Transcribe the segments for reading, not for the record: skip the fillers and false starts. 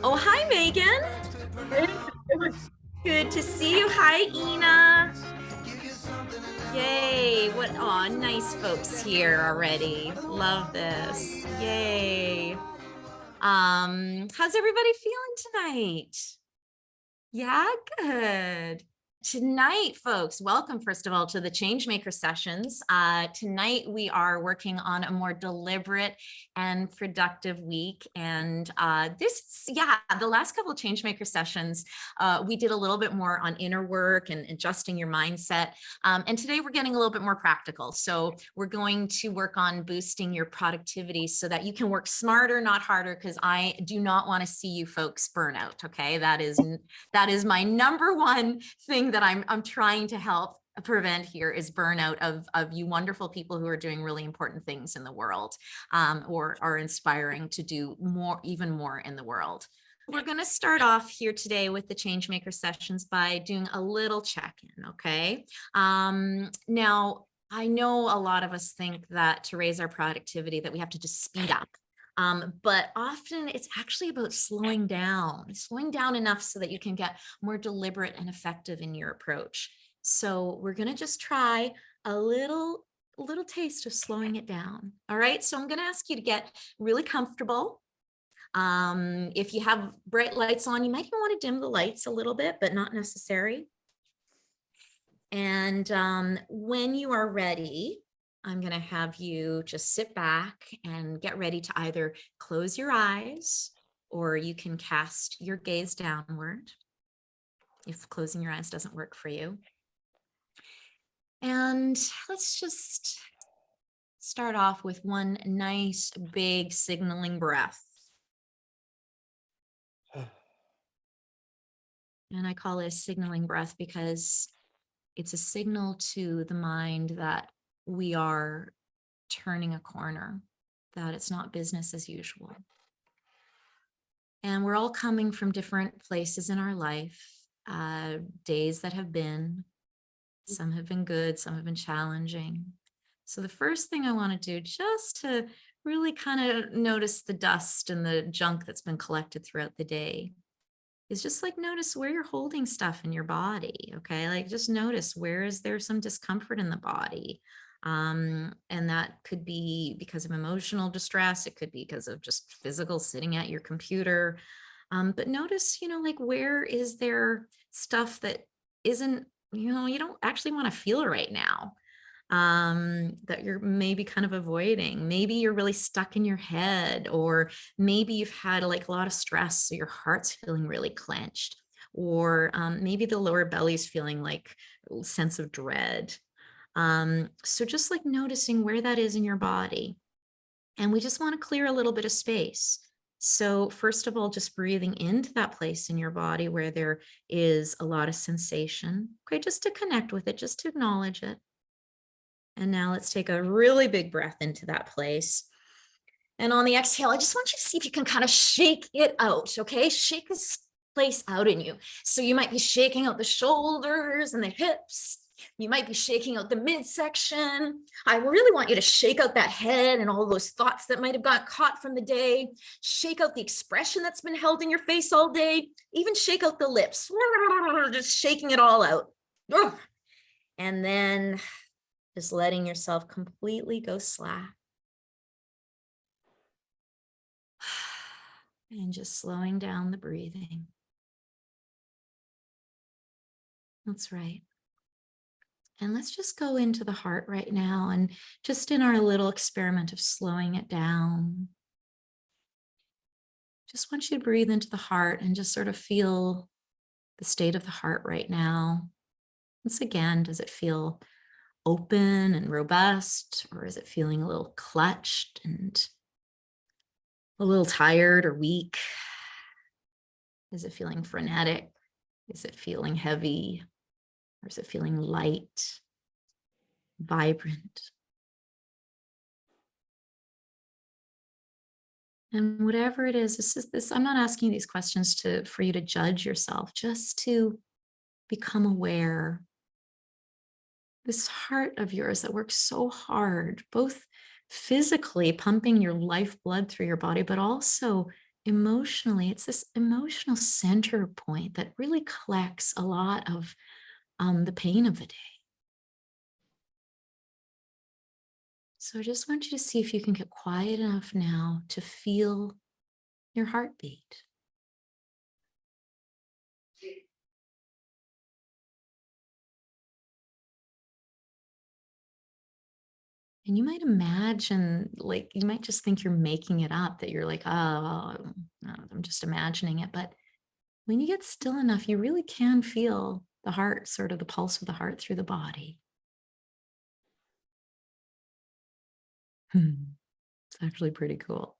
Oh, hi, Megan. Good to see you. Hi, Ina. Yay. What? Aw, nice folks here already. Love this. Yay. How's everybody feeling tonight? Yeah, good. Tonight, folks, welcome, first of all, to the Changemaker Sessions. Tonight, we are working on a more deliberate and productive week. And the last couple of Changemaker Sessions, we did a little bit more on inner work and adjusting your mindset. And today, we're getting a little bit more practical. So we're going to work on boosting your productivity so that you can work smarter, not harder, because I do not want to see you folks burn out, okay? That is my number one thing that I'm trying to help prevent here is burnout of you wonderful people who are doing really important things in the world, or are inspiring to do more, even more in the world. We're going to start off here today with the Changemaker Sessions by doing a little check-in, okay? Now, I know a lot of us think that to raise our productivity that we have to just speed up. But often it's actually about slowing down enough so that you can get more deliberate and effective in your approach. So we're going to just try a little taste of slowing it down. All right. So I'm going to ask you to get really comfortable. If you have bright lights on, you might even want to dim the lights a little bit, but not necessary. And when you are ready, I'm going to have you just sit back and get ready to either close your eyes or you can cast your gaze downward if closing your eyes doesn't work for you. And let's just start off with one nice big signaling breath. And I call it a signaling breath because it's a signal to the mind that we are turning a corner, that it's not business as usual. And we're all coming from different places in our life, days that have been, some have been good, some have been challenging. So the first thing I want to do, just to really kind of notice the dust and the junk that's been collected throughout the day, is just like notice where you're holding stuff in your body. Okay. Like just notice where is there some discomfort in the body. And that could be because of emotional distress. It could be because of just physical sitting at your computer. But notice, like where is there stuff that isn't, you don't actually want to feel right now, that you're maybe kind of avoiding. Maybe you're really stuck in your head, or maybe you've had like a lot of stress, so your heart's feeling really clenched, or maybe the lower belly's feeling like a sense of dread. So just like noticing where that is in your body. And we just want to clear a little bit of space. So first of all, just breathing into that place in your body where there is a lot of sensation. Okay, just to connect with it, just to acknowledge it. And now let's take a really big breath into that place. And on the exhale, I just want you to see if you can kind of shake it out, okay? Shake this place out in you. So you might be shaking out the shoulders and the hips. You might be shaking out the midsection. I really want you to shake out that head and all those thoughts that might have got caught from the day. Shake out the expression that's been held in your face all day. Even shake out the lips. Just shaking it all out. And then just letting yourself completely go slack. And just slowing down the breathing. That's right. And let's just go into the heart right now and just in our little experiment of slowing it down. Just want you to breathe into the heart and just sort of feel the state of the heart right now. Once again, does it feel open and robust, or is it feeling a little clutched and a little tired or weak? Is it feeling frenetic? Is it feeling heavy? Or is it feeling light, vibrant? And whatever it is, I'm not asking these questions for you to judge yourself, just to become aware. This heart of yours that works so hard, both physically pumping your lifeblood through your body, but also emotionally, it's this emotional center point that really collects a lot of the pain of the day. So I just want you to see if you can get quiet enough now to feel your heartbeat. And you might imagine, like, you might just think you're making it up, that you're like, oh, no, I'm just imagining it. But when you get still enough, you really can feel the heart, sort of the pulse of the heart through the body. Hmm, it's actually pretty cool.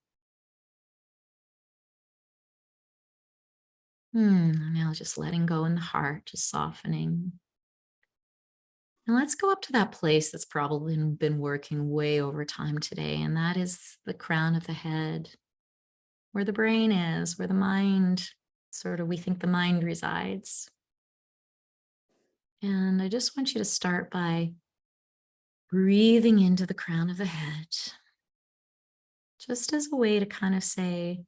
Now just letting go in the heart, just softening. And let's go up to that place that's probably been working way over time today. And that is the crown of the head, where the brain is, where the mind, sort of, we think the mind resides. And I just want you to start by breathing into the crown of the head, just as a way to kind of say,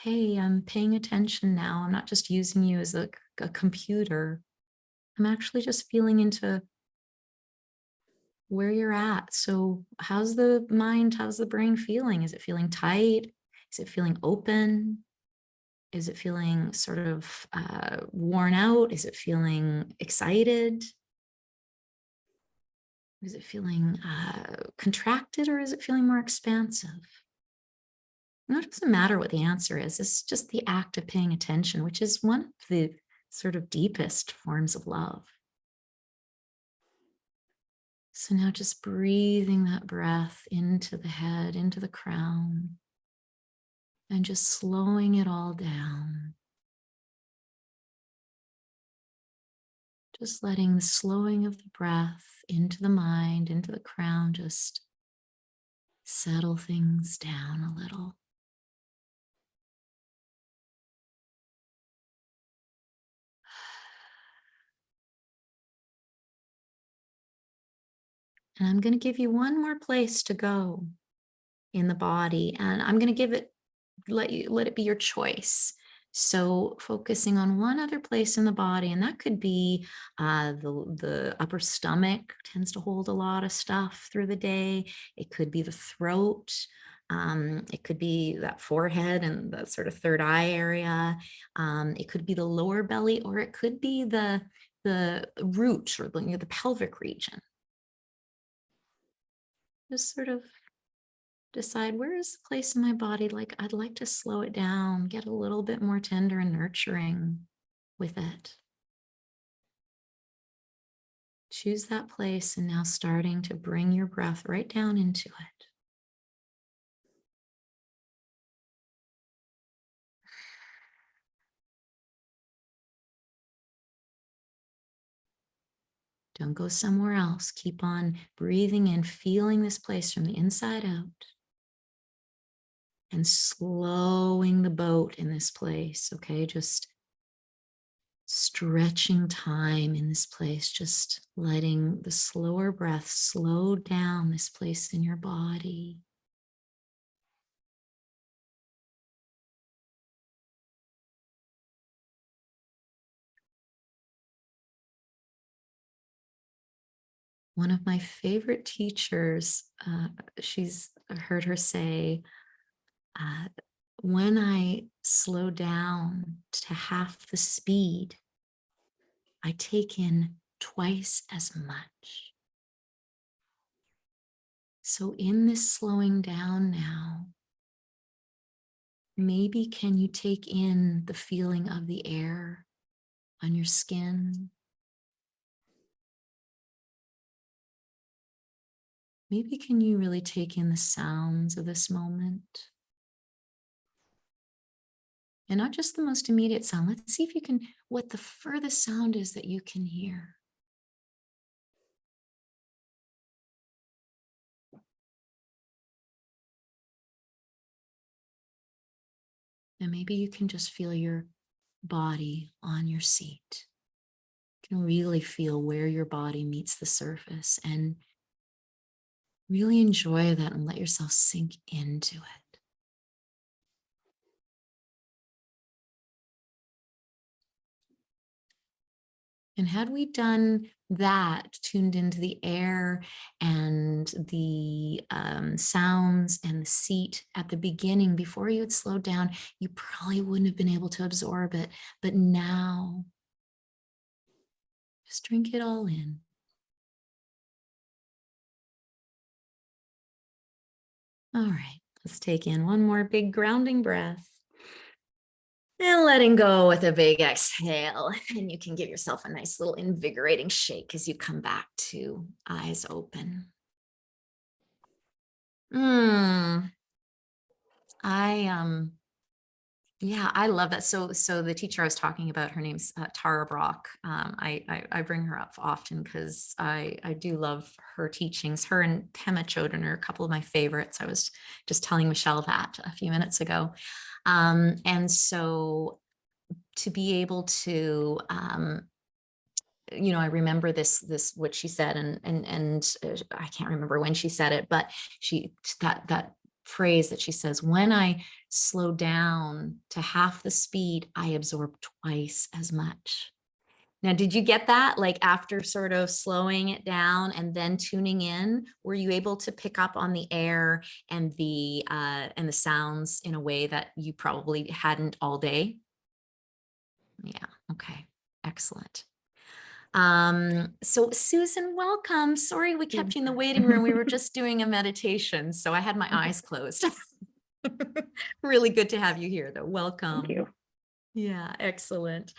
hey, I'm paying attention now. I'm not just using you as a computer. I'm actually just feeling into where you're at. So, how's the mind, how's the brain feeling? Is it feeling tight? Is it feeling open? Is it feeling sort of worn out? Is it feeling excited? Is it feeling contracted, or is it feeling more expansive? No, it doesn't matter what the answer is. It's just the act of paying attention, which is one of the sort of deepest forms of love. So now just breathing that breath into the head, into the crown, and just slowing it all down. Just letting the slowing of the breath into the mind, into the crown, just settle things down a little. And I'm going to give you one more place to go in the body, and I'm going to let it be your choice. So focusing on one other place in the body, and that could be the upper stomach tends to hold a lot of stuff through the day. It could be the throat. It could be that forehead and the sort of third eye area. It could be the lower belly, or it could be the root, or the pelvic region. Just sort of decide, where is the place in my body, like I'd like to slow it down, get a little bit more tender and nurturing with it. Choose that place, and now starting to bring your breath right down into it. Don't go somewhere else. Keep on breathing in, feeling this place from the inside out, and slowing the boat in this place. Okay, just stretching time in this place, just letting the slower breath slow down this place in your body. One of my favorite teachers, she's heard her say, uh, when I slow down to half the speed, I take in twice as much. So, in this slowing down now, maybe can you take in the feeling of the air on your skin? Maybe can you really take in the sounds of this moment? And not just the most immediate sound. Let's see if you can, what the furthest sound is that you can hear. And maybe you can just feel your body on your seat. You can really feel where your body meets the surface, and really enjoy that and let yourself sink into it. And had we done that, tuned into the air and the sounds and the seat at the beginning, before you had slowed down, you probably wouldn't have been able to absorb it. But now, just drink it all in. All right, let's take in one more big grounding breath. And letting go with a big exhale. And you can give yourself a nice little invigorating shake as you come back to eyes open. Yeah, I love that. So the teacher I was talking about, her name's Tara Brock. I bring her up often because I do love her teachings. Her and Pema Chodron are a couple of my favorites. I was just telling Michelle that a few minutes ago. And so to be able to I remember this what she said, and I can't remember when she said it, but that phrase that she says, when I slow down to half the speed, I absorb twice as much. Now, did you get that? Like, after sort of slowing it down and then tuning in, were you able to pick up on the air and the sounds in a way that you probably hadn't all day? Yeah. Okay. Excellent. So Susan, welcome. Sorry we kept you in the waiting room. We were just doing a meditation, so I had my eyes closed. Really good to have you here, though. Welcome. Thank you. Yeah, excellent.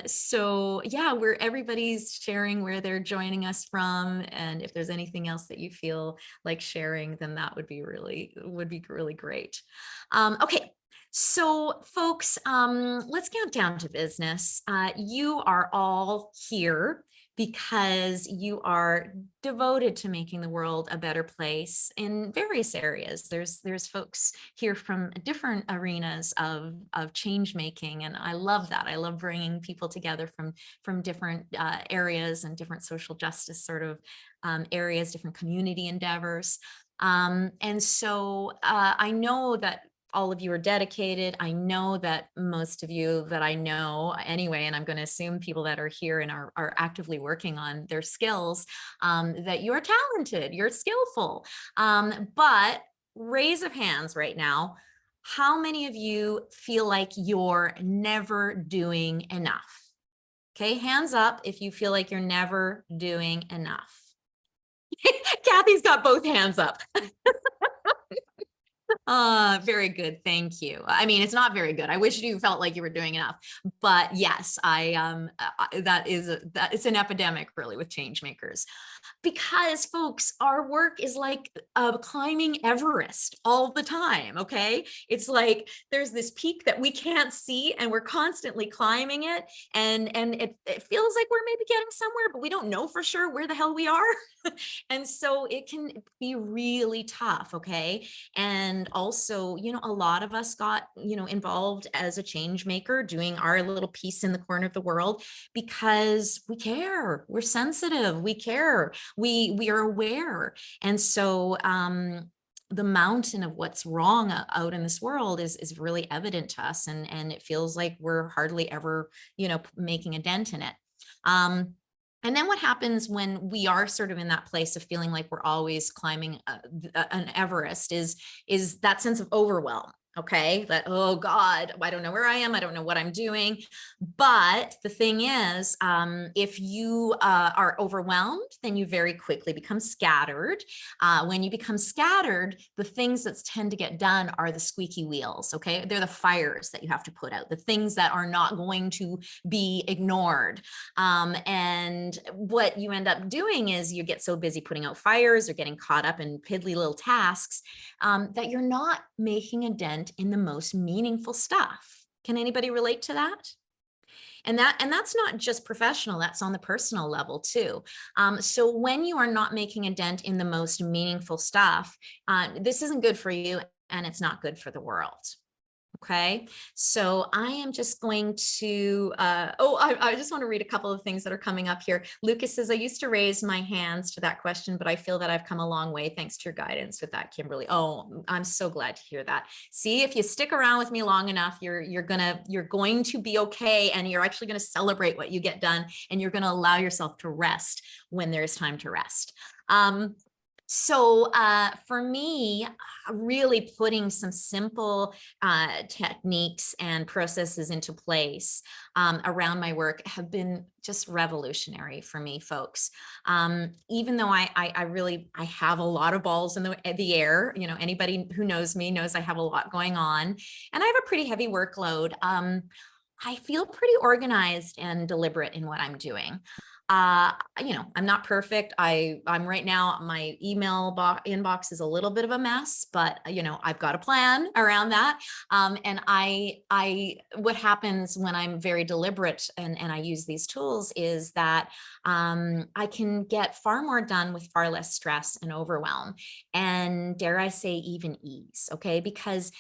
So yeah, where everybody's sharing where they're joining us from, and if there's anything else that you feel like sharing, then that would be really great. Okay. So folks, let's get down to business. You are all here because you are devoted to making the world a better place in various areas. There's folks here from different arenas of change making, and I love that. I love bringing people together from different areas and different social justice sort of areas, different community endeavors. And so I know that all of you are dedicated. I know that most of you that I know anyway, and I'm going to assume people that are here and are actively working on their skills, that you're talented, you're skillful. But raise of hands right now, how many of you feel like you're never doing enough? Okay, hands up if you feel like you're never doing enough. Kathy's got both hands up. Very good. Thank you. I mean, it's not very good. I wish you felt like you were doing enough, but yes, it's an epidemic really with change makers. Because folks, our work is like climbing Everest all the time. Okay. It's like there's this peak that we can't see and we're constantly climbing it. And it feels like we're maybe getting somewhere, but we don't know for sure where the hell we are. And so it can be really tough. Okay. And also, a lot of us got, involved as a change maker, doing our little piece in the corner of the world because we care, we're sensitive, we care, we are aware. And so the mountain of what's wrong out in this world is really evident to us, and it feels like we're hardly ever making a dent in it. And then what happens when we are sort of in that place of feeling like we're always climbing an Everest is that sense of overwhelm. Okay, that, oh God, I don't know where I am. I don't know what I'm doing. But the thing is, if you are overwhelmed, then you very quickly become scattered. When you become scattered, the things that tend to get done are the squeaky wheels. Okay, they're the fires that you have to put out, the things that are not going to be ignored. And what you end up doing is you get so busy putting out fires or getting caught up in piddly little tasks that you're not making a dent in the most meaningful stuff. Can anybody relate to that? And that's not just professional, that's on the personal level too. So when you are not making a dent in the most meaningful stuff, this isn't good for you and it's not good for the world. Okay, so I am just going to, I just want to read a couple of things that are coming up here. Lucas says, I used to raise my hands to that question, but I feel that I've come a long way thanks to your guidance with that, Kimberly. Oh, I'm so glad to hear that. See, if you stick around with me long enough, you're going to be okay, and you're actually going to celebrate what you get done, and you're going to allow yourself to rest when there's time to rest. For me, really putting some simple techniques and processes into place around my work have been just revolutionary for me, folks. Even though I have a lot of balls in the air, you know, anybody who knows me knows I have a lot going on, and I have a pretty heavy workload. I feel pretty organized and deliberate in what I'm doing. You know, I'm not perfect. I'm right now, my email inbox is a little bit of a mess, but you know, I've got a plan around that. And what happens when I'm very deliberate and I use these tools is that I can get far more done with far less stress and overwhelm, and dare I say, even ease. Okay, because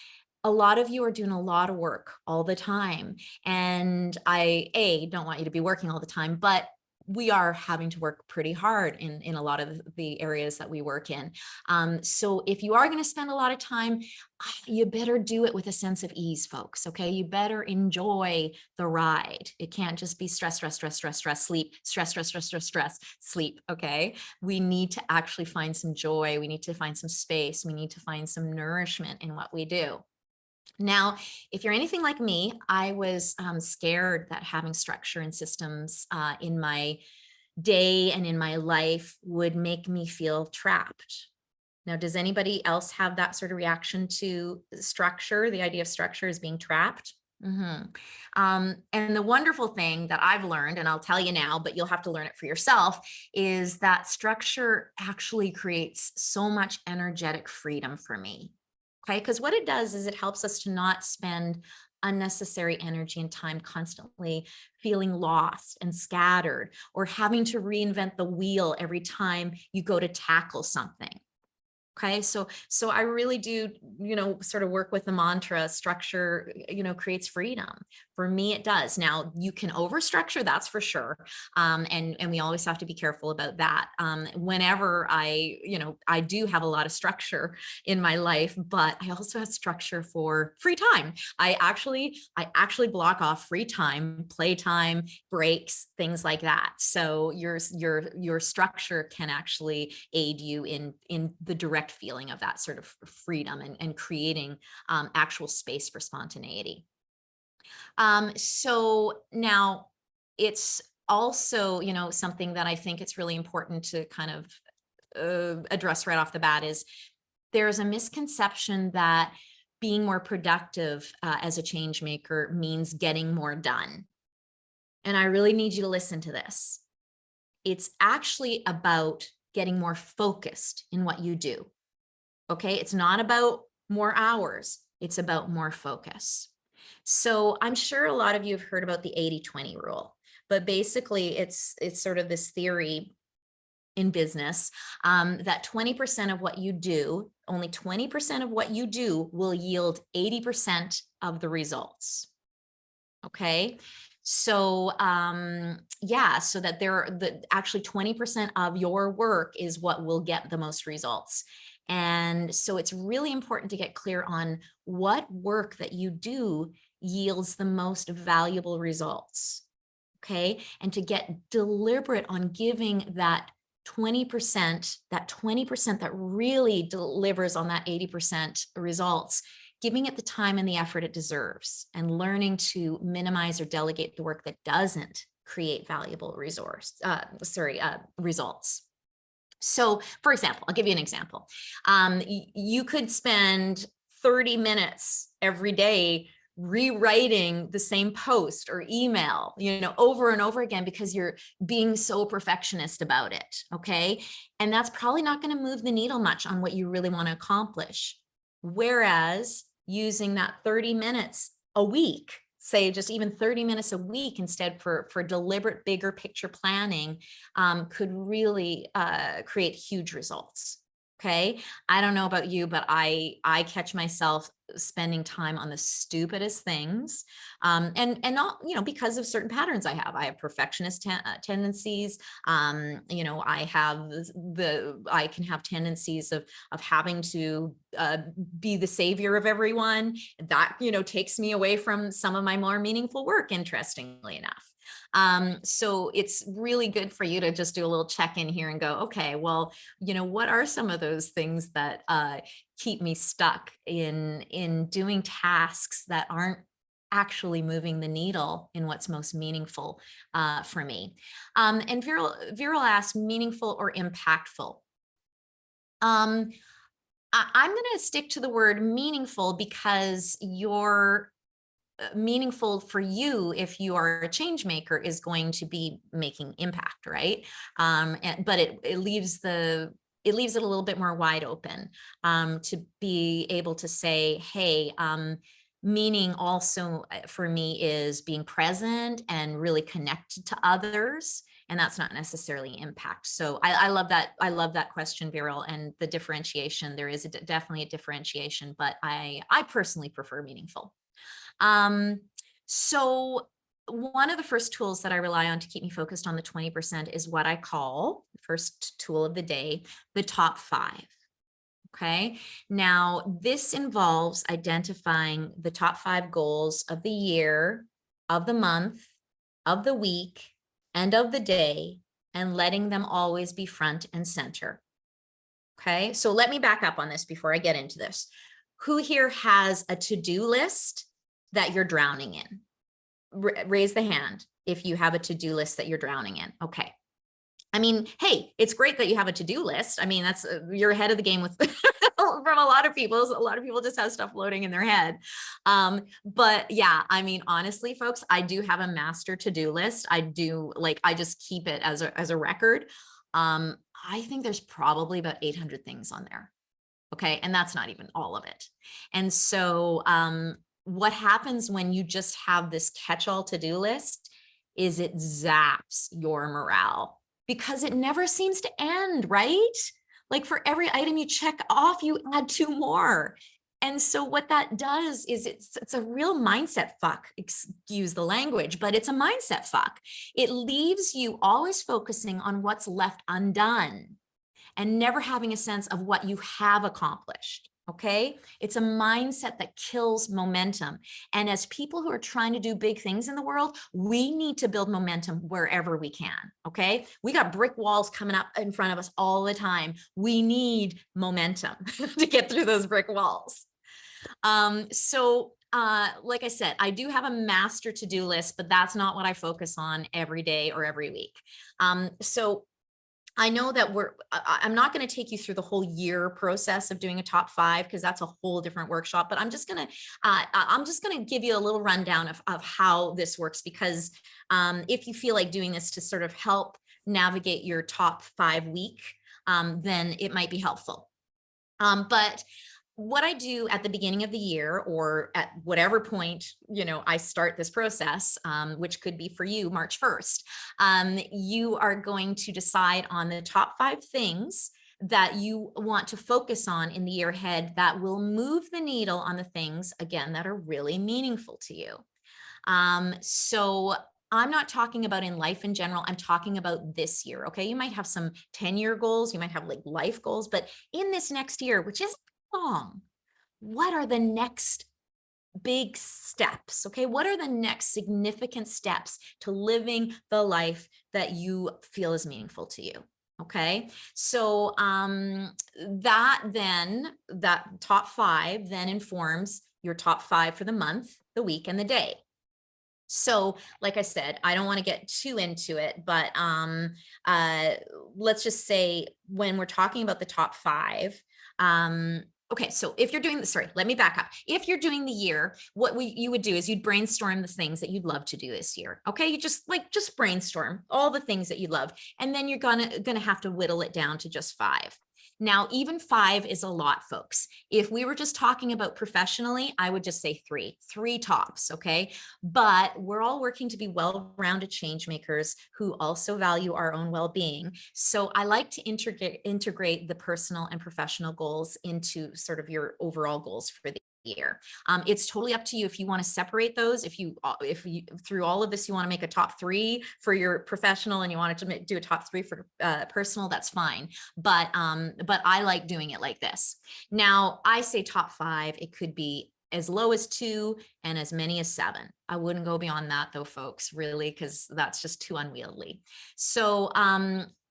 a lot of you are doing a lot of work all the time. And I don't want you to be working all the time, but we are having to work pretty hard in a lot of the areas that we work in. So if you are going to spend a lot of time, you better do it with a sense of ease, folks. Okay. You better enjoy the ride. It can't just be stress, stress, stress, stress, stress, sleep, stress, stress, stress, stress, stress, sleep. Okay. We need to actually find some joy. We need to find some space. We need to find some nourishment in what we do. Now, if you're anything like me, I was scared that having structure and systems in my day and in my life would make me feel trapped. Now, does anybody else have that sort of reaction to structure? The idea of structure as being trapped? And the wonderful thing that I've learned, and I'll tell you now, but you'll have to learn it for yourself, is that structure actually creates so much energetic freedom for me. Okay, because what it does is it helps us to not spend unnecessary energy and time constantly feeling lost and scattered or having to reinvent the wheel every time you go to tackle something. Okay, so I really do, you know, sort of work with the mantra structure, you know, creates freedom. For me, it does. Now, you can overstructure, that's for sure. And we always have to be careful about that. Whenever I do have a lot of structure in my life, but I also have structure for free time. I actually block off free time, playtime, breaks, things like that. So your structure can actually aid you in the direct feeling of that sort of freedom and creating actual space for spontaneity. So now it's also, you know, something that I think it's really important to kind of address right off the bat is there's a misconception that being more productive as a change maker means getting more done. And I really need you to listen to this. It's actually about getting more focused in what you do. Okay, it's not about more hours, it's about more focus. So I'm sure a lot of you have heard about the 80-20 rule, but basically it's sort of this theory in business that 20% of what you do, only 20% of what you do will yield 80% of the results. Okay. So so that actually 20% of your work is what will get the most results. And so it's really important to get clear on what work that you do yields the most valuable results. Okay. And to get deliberate on giving that 20%, that really delivers on that 80% results, giving it the time and the effort it deserves, and learning to minimize or delegate the work that doesn't create valuable results. So, for example, I'll give you an example. You could spend 30 minutes every day rewriting the same post or email, you know, over and over again because you're being so perfectionist about it. Okay. And that's probably not going to move the needle much on what you really want to accomplish. Whereas using that 30 minutes a week, say just even 30 minutes a week instead for deliberate, bigger picture planning, could really create huge results. Okay. I don't know about you, but I catch myself spending time on the stupidest things, and not, because of certain patterns I have perfectionist tendencies. I can have tendencies of having to be the savior of everyone. That takes me away from some of my more meaningful work, interestingly enough. So it's really good for you to just do a little check-in here and go, okay, well, what are some of those things that keep me stuck in doing tasks that aren't actually moving the needle in what's most meaningful for me. And Viral asked, meaningful or impactful? I'm going to stick to the word meaningful because you're meaningful for you, if you are a change maker, is going to be making impact, right? But it leaves it a little bit more wide open to be able to say, hey, meaning also for me is being present and really connected to others. And that's not necessarily impact. So I love that. I love that question, Viral, and the differentiation. There is definitely a differentiation, but I personally prefer meaningful. So one of the first tools that I rely on to keep me focused on the 20% is what I call the first tool of the day, the top 5. Okay. Now this involves identifying the top 5 goals of the year, of the month, of the week, and of the day, and letting them always be front and center. Okay. So let me back up on this before I get into this. Who here has a to-do list that you're drowning in? Raise the hand if you have a to-do list that you're drowning in. Okay. I mean, hey, it's great that you have a to-do list. I mean, that's you're ahead of the game with from a lot of people. A lot of people just have stuff floating in their head. But yeah, I mean, honestly, folks, I do have a master to-do list. I just keep it as a record. I think there's probably about 800 things on there. Okay. And that's not even all of it. And so, what happens when you just have this catch-all to-do list is it zaps your morale because it never seems to end, right? Like for every item you check off, you add 2 more. And so what that does is it's a real mindset fuck, excuse the language, but it's a mindset fuck. It leaves you always focusing on what's left undone and never having a sense of what you have accomplished. Okay. It's a mindset that kills momentum. And as people who are trying to do big things in the world, we need to build momentum wherever we can. Okay. We got brick walls coming up in front of us all the time. We need momentum to get through those brick walls. Like I said, I do have a master to-do list, but that's not what I focus on every day or every week. So I know that I'm not going to take you through the whole year process of doing a top 5 because that's a whole different workshop, but I'm just going to give you a little rundown of how this works because if you feel like doing this to sort of help navigate your top 5 week, then it might be helpful. But what I do at the beginning of the year or at whatever point, I start this process, which could be for you March 1st, you are going to decide on the top 5 things that you want to focus on in the year ahead that will move the needle on the things, again, that are really meaningful to you. So I'm not talking about in life in general. I'm talking about this year. Okay. You might have some 10-year goals. You might have like life goals, but in this next year, which is long, what are the next big steps? Okay. What are the next significant steps to living the life that you feel is meaningful to you? Okay. So, that top 5 then informs your top 5 for the month, the week, and the day. So, like I said, I don't want to get too into it, but let's just say when we're talking about the top 5, okay, so if you're doing sorry, let me back up. If you're doing the year, what you would do is you'd brainstorm the things that you'd love to do this year. Okay, you just brainstorm all the things that you love, and then you're gonna have to whittle it down to just 5. Now, even 5 is a lot, folks. If we were just talking about professionally, I would just say 3 tops, okay? But we're all working to be well-rounded change makers who also value our own well-being. So I like to integrate the personal and professional goals into sort of your overall goals for the year. It's totally up to you if you want to separate those. If you through all of this, you want to make a top 3 for your professional and you wanted to do a top 3 for personal, that's fine. But I like doing it like this. Now, I say top 5, it could be as low as 2 and as many as 7. I wouldn't go beyond that though, folks, really, because that's just too unwieldy. So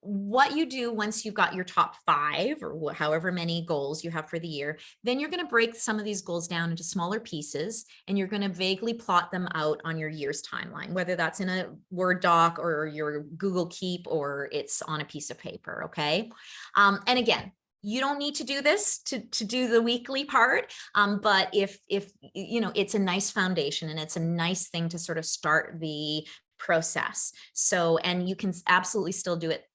what you do once you've got your top 5 or however many goals you have for the year, then you're going to break some of these goals down into smaller pieces and you're going to vaguely plot them out on your year's timeline, whether that's in a Word doc or your Google Keep or it's on a piece of paper. Okay. And again, you don't need to do this to do the weekly part. But if you know, it's a nice foundation and it's a nice thing to sort of start the process. So, and you can absolutely still do it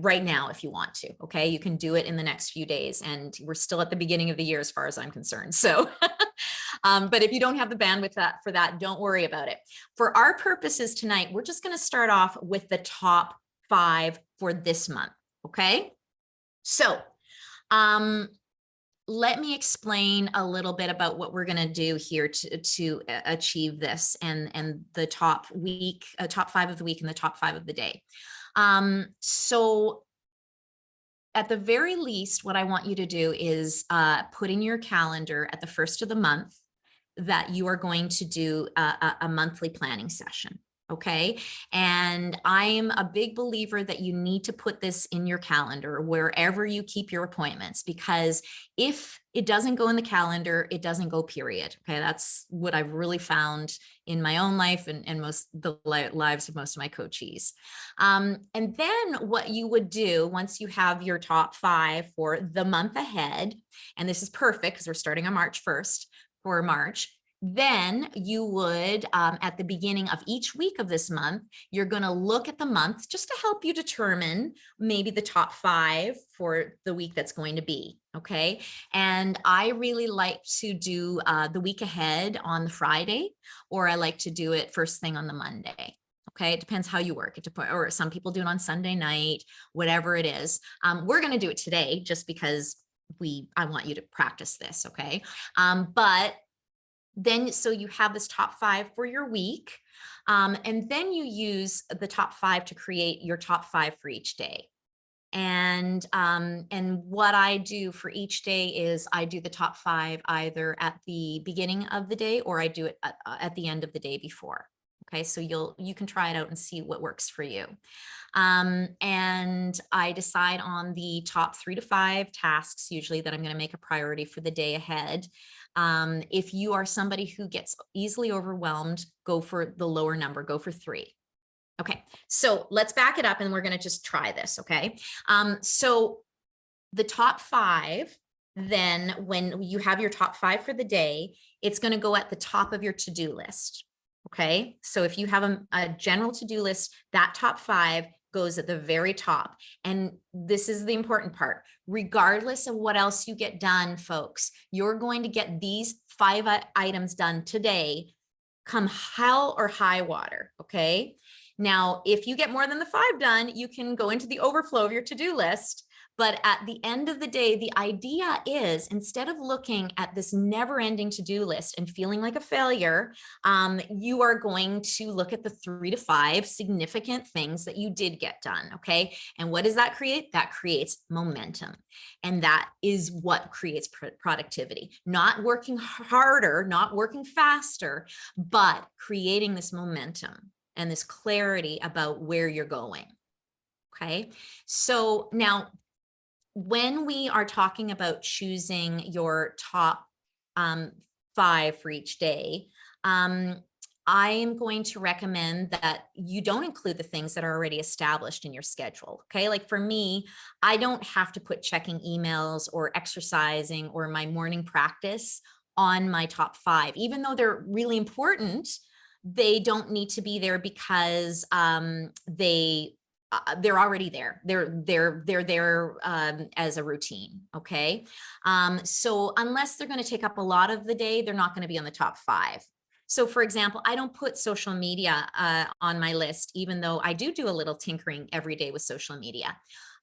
right now if you want to. Okay, you can do it in the next few days, and we're still at the beginning of the year as far as I'm concerned. So, but if you don't have the bandwidth for that, don't worry about it. For our purposes tonight, we're just going to start off with the top 5 for this month. Okay, so let me explain a little bit about what we're going to do here to achieve this and the top 5 of the week and the top 5 of the day. So at the very least, what I want you to do is put in your calendar at the first of the month that you are going to do a monthly planning session. Okay. And I'm a big believer that you need to put this in your calendar wherever you keep your appointments, because if it doesn't go in the calendar, it doesn't go, period. Okay. That's what I've really found in my own life and most the lives of most of my coachees. And then what you would do once you have your top 5 for the month ahead, and this is perfect because we're starting on March 1st for March, then you would, at the beginning of each week of this month, you're going to look at the month just to help you determine maybe the top 5 for the week that's going to be. Okay. And I really like to do the week ahead on the Friday, or I like to do it first thing on the Monday. Okay. It depends how you work. Or some people do it on Sunday night, whatever it is. We're going to do it today just because I want you to practice this. Okay. But then, so you have this top 5 for your week. And then you use the top 5 to create your top 5 for each day. And what I do for each day is I do the top 5 either at the beginning of the day or I do it at the end of the day before. Okay, so you can try it out and see what works for you. And I decide on the top 3 to 5 tasks usually that I'm going to make a priority for the day ahead. If you are somebody who gets easily overwhelmed, go for the lower number, go for 3. Okay, so let's back it up and we're going to just try this. Okay, so the top 5, then when you have your top 5 for the day, it's going to go at the top of your to-do list. Okay, so if you have a general to-do list, that top 5 goes at the very top. And this is the important part. Regardless of what else you get done, folks, you're going to get these 5 items done today, come hell or high water. Okay. Now, if you get more than the 5 done, you can go into the overflow of your to-do list. But at the end of the day, the idea is, instead of looking at this never-ending to-do list and feeling like a failure, you are going to look at the 3 to 5 significant things that you did get done. Okay. And what does that create? That creates momentum. And that is what creates productivity. Not working harder, not working faster, but creating this momentum and this clarity about where you're going. Okay. So now, when we are talking about choosing your top 5 for each day, I am going to recommend that you don't include the things that are already established in your schedule. Okay. Like for me, I don't have to put checking emails or exercising or my morning practice on my top 5, even though they're really important. They don't need to be there because they're already there. They're there as a routine. Okay. So unless they're going to take up a lot of the day, they're not going to be on the top 5. So for example, I don't put social media on my list, even though I do a little tinkering every day with social media.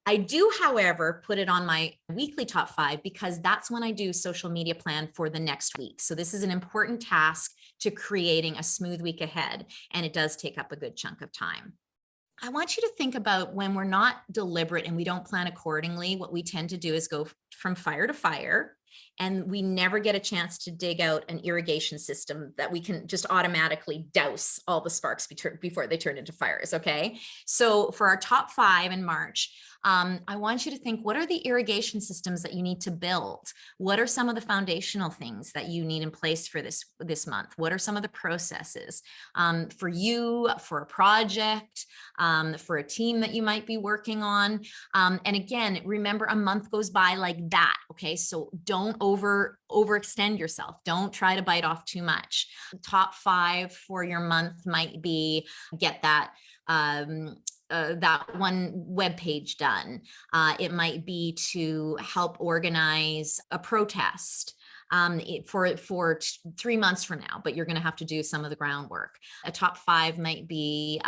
I do, however, put it on my weekly top 5 because that's when I do social media plan for the next week. So this is an important task to creating a smooth week ahead, and it does take up a good chunk of time. I want you to think about when we're not deliberate and we don't plan accordingly, what we tend to do is go from fire to fire, and we never get a chance to dig out an irrigation system that we can just automatically douse all the sparks before they turn into fires. Okay. So for our top 5 in March, I want you to think, what are the irrigation systems that you need to build? What are some of the foundational things that you need in place for this month? What are some of the processes for you, for a project, for a team that you might be working on? And again, remember, a month goes by like that. Okay. So don't overextend yourself. Don't try to bite off too much. Top 5 for your month might be get that that one web page done. It might be to help organize a protest for 3 months from now, but you're going to have to do some of the groundwork. A top 5 might be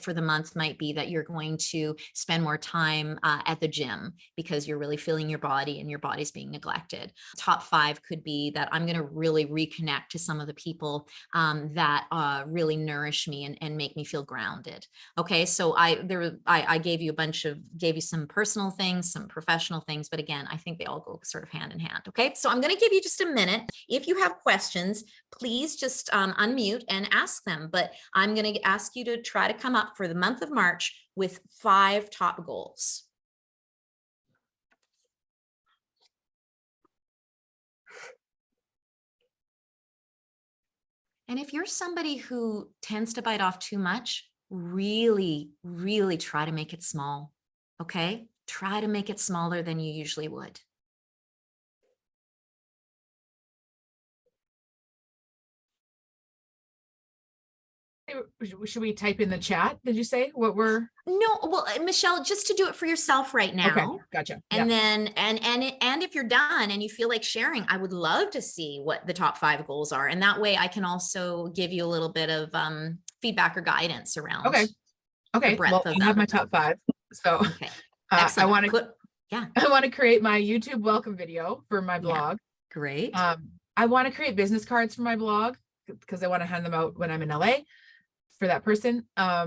for the month might be that you're going to spend more time at the gym because you're really feeling your body and your body's being neglected. Top 5 could be that I'm going to really reconnect to some of the people that really nourish me and make me feel grounded. Okay, so I gave you some personal things, some professional things, but again, I think they all go sort of hand in hand. Okay, so I'm going to give you just a minute. If you have questions, please just unmute and ask them. But I'm going to ask you to try to come up for the month of March with 5 top goals. And if you're somebody who tends to bite off too much, really, really try to make it small. Okay, try to make it smaller than you usually would. Should we type in the chat? Did you say what we're? No, well, Michelle, just to do it for yourself right now. Okay, gotcha. And then, and if you're done and you feel like sharing, I would love to see what the top 5 goals are. And that way I can also give you a little bit of feedback or guidance around. Okay. Well, I have my top 5. So okay. Excellent. I want to create my YouTube welcome video for my blog. Yeah, great. I want to create business cards for my blog because I want to hand them out when I'm in LA for that person. I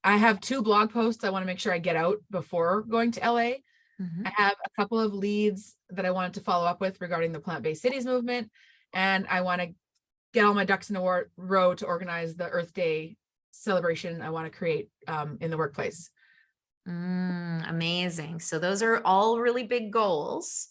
have 2 blog posts I want to make sure I get out before going to LA. I have a couple of leads that I wanted to follow up with regarding the plant-based cities movement. And I want to get all my ducks in a row to organize the Earth Day celebration I want to create in the workplace. Amazing. So those are all really big goals,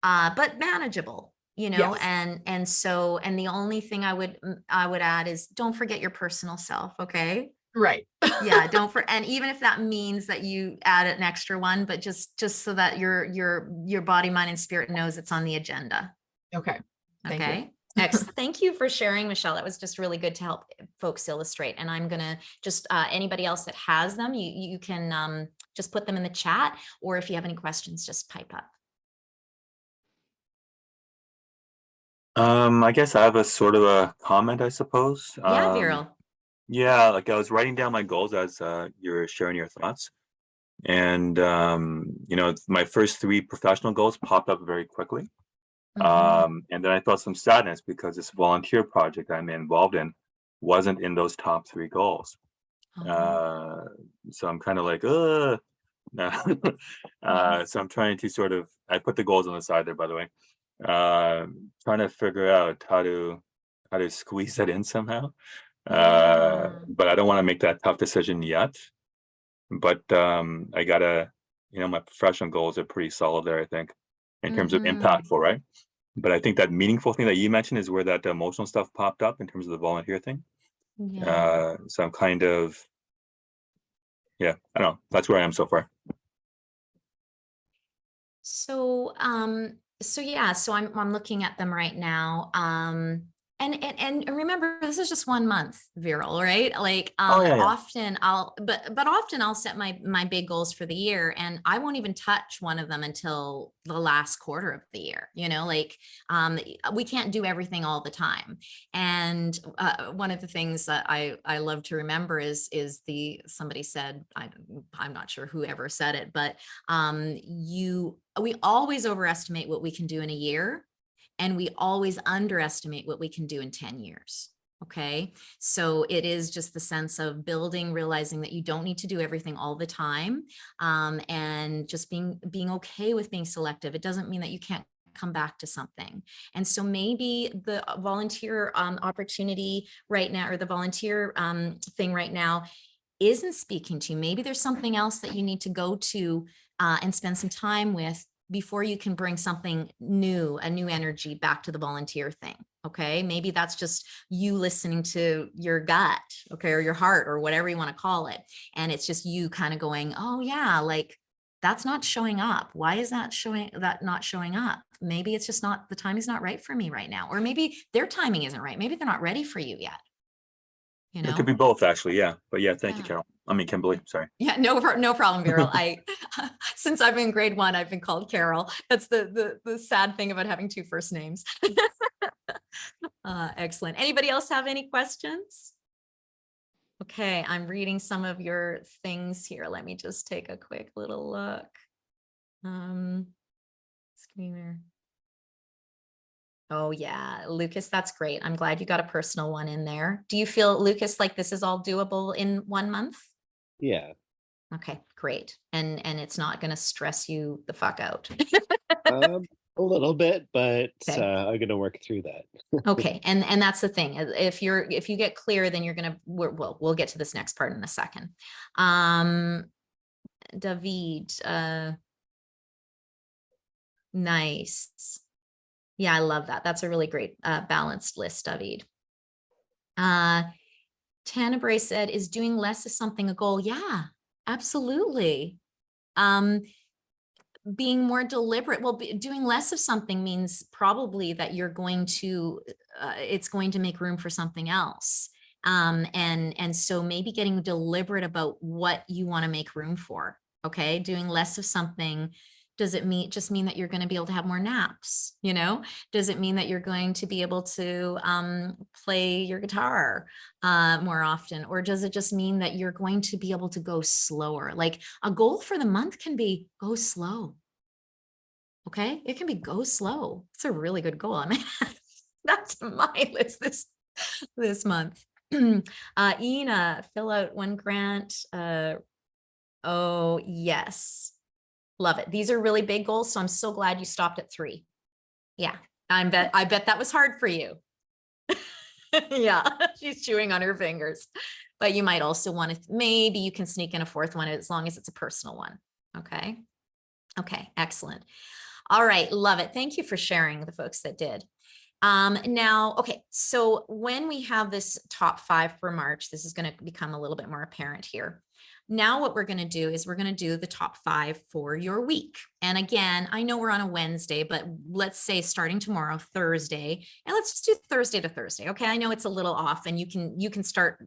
but manageable, you know. Yes. And the only thing I would add is don't forget your personal self. Okay. Right. Yeah. And even if that means that you add an extra one, but just so that your body, mind, and spirit knows it's on the agenda. Okay. Thank you. Excellent. Thank you for sharing, Michelle. That was just really good to help folks illustrate. And I'm going to just, anybody else that has them, you can just put them in the chat, or if you have any questions, just pipe up. I guess I have a sort of a comment, I suppose. Yeah, Viral. Yeah, like I was writing down my goals as you're sharing your thoughts. And, my first 3 professional goals popped up very quickly. And then I felt some sadness because this volunteer project I'm involved in wasn't in those top 3 goals. So I'm kind of like, so I'm trying to I put the goals on the side there, by the way, trying to figure out how to squeeze that in somehow. But I don't want to make that tough decision yet. But I gotta, my professional goals are pretty solid there, I think, in terms of impactful, right? But I think that meaningful thing that you mentioned is where that emotional stuff popped up in terms of the volunteer thing. Yeah. So I'm kind of, I don't know. That's where I am so far. So, so I'm looking at them right now. And remember, this is just 1 month, Viral, right? Like Oh yeah, yeah. often but often I'll set my big goals for the year, and I won't even touch one of them until the last quarter of the year. Like we can't do everything all the time. And one of the things that I love to remember is somebody said, I'm not sure whoever said it, but we always overestimate what we can do in a year, and we always underestimate what we can do in 10 years. Okay. So it is just the sense of building, realizing that you don't need to do everything all the time. And just being okay with being selective. It doesn't mean that you can't come back to something. And so maybe the volunteer opportunity right now, or the volunteer thing right now, isn't speaking to you. Maybe there's something else that you need to go to and spend some time with before you can bring something new, a new energy back to the volunteer thing. Okay. Maybe that's just you listening to your gut, okay, or your heart, or whatever you want to call it. And it's just you kind of going, oh yeah, like that's not showing up. Why is that not showing up? Maybe it's just not, the time is not right for me right now. Or maybe their timing isn't right. Maybe they're not ready for you yet. It could be both, actually. Yeah. But yeah, thank you, Yeah. Carol. I mean, Kimberly, sorry. Yeah, no problem, Viral. Since I've been in grade 1, I've been called Carol. That's the sad thing about having 2 first names. Excellent. Anybody else have any questions? Okay, I'm reading some of your things here. Let me just take a quick little look. Screamer. Oh yeah, Lucas, that's great. I'm glad you got a personal one in there. Do you feel, Lucas, like this is all doable in 1 month? Yeah. Okay, great. And it's not going to stress you the fuck out. A little bit, but Okay. I'm gonna work through that. Okay, and that's the thing. If you get clear, then you're gonna, we'll get to this next part in a second. David, nice. Yeah, I love that. That's a really great balanced list, David. Tanabray said, is doing less of something a goal? Yeah, absolutely. Being more deliberate. Well, doing less of something means probably that you're going to, it's going to make room for something else. And so maybe getting deliberate about what you want to make room for. Okay. Doing less of something. Does it just mean that you're going to be able to have more naps? Does it mean that you're going to be able to play your guitar more often? Or does it just mean that you're going to be able to go slower? Like a goal for the month can be go slow. Okay. It can be go slow. It's a really good goal. I mean, that's my list this month. Ina, fill out 1 grant. Oh yes. Love it. These are really big goals. So I'm so glad you stopped at 3. Yeah. I bet that was hard for you. Yeah. She's chewing on her fingers, but you might also want to, maybe you can sneak in a 4th one as long as it's a personal one. Okay. Okay. Excellent. All right. Love it. Thank you for sharing, the folks that did. Now, okay. So when we have this top 5 for March, this is going to become a little bit more apparent here. Now what we're going to do is we're going to do the top 5 for your week. And again, I know we're on a Wednesday, but let's say starting tomorrow, Thursday, and let's just do Thursday to Thursday. Okay. I know it's a little off, and you can start,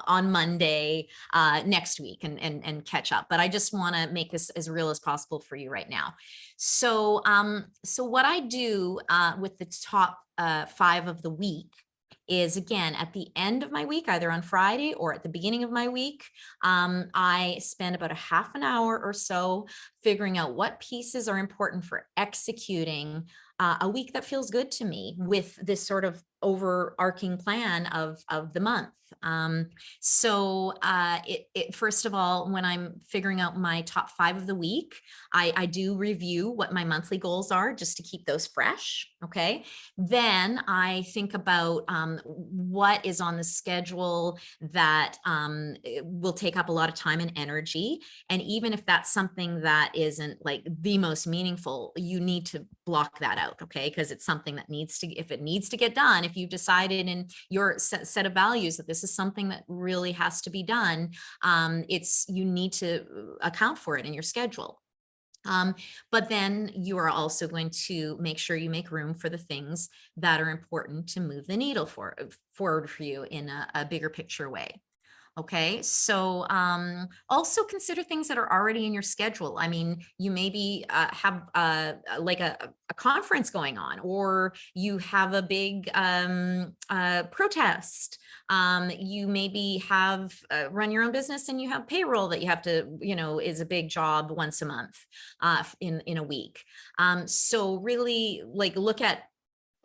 on Monday next week and catch up. But I just want to make this as real as possible for you right now. So, so what I do with the top 5 of the week is, again, at the end of my week, either on Friday or at the beginning of my week, I spend about a half an hour or so figuring out what pieces are important for executing a week that feels good to me, with this sort of overarching plan of the month. So first of all, when I'm figuring out my top 5 of the week, I do review what my monthly goals are, just to keep those fresh. Okay. Then I think about what is on the schedule that will take up a lot of time and energy. And even if that's something that isn't like the most meaningful, you need to block that out. Okay. Because it's something that if it needs to get done, if you've decided in your set of values that this is something that really has to be done, you need to account for it in your schedule. But then you are also going to make sure you make room for the things that are important to move the needle forward for you in a bigger picture way. Okay, so also consider things that are already in your schedule. I mean, you maybe have like a conference going on, or you have a big protest. You maybe have run your own business and you have payroll that you have to, is a big job once a month in a week. So really like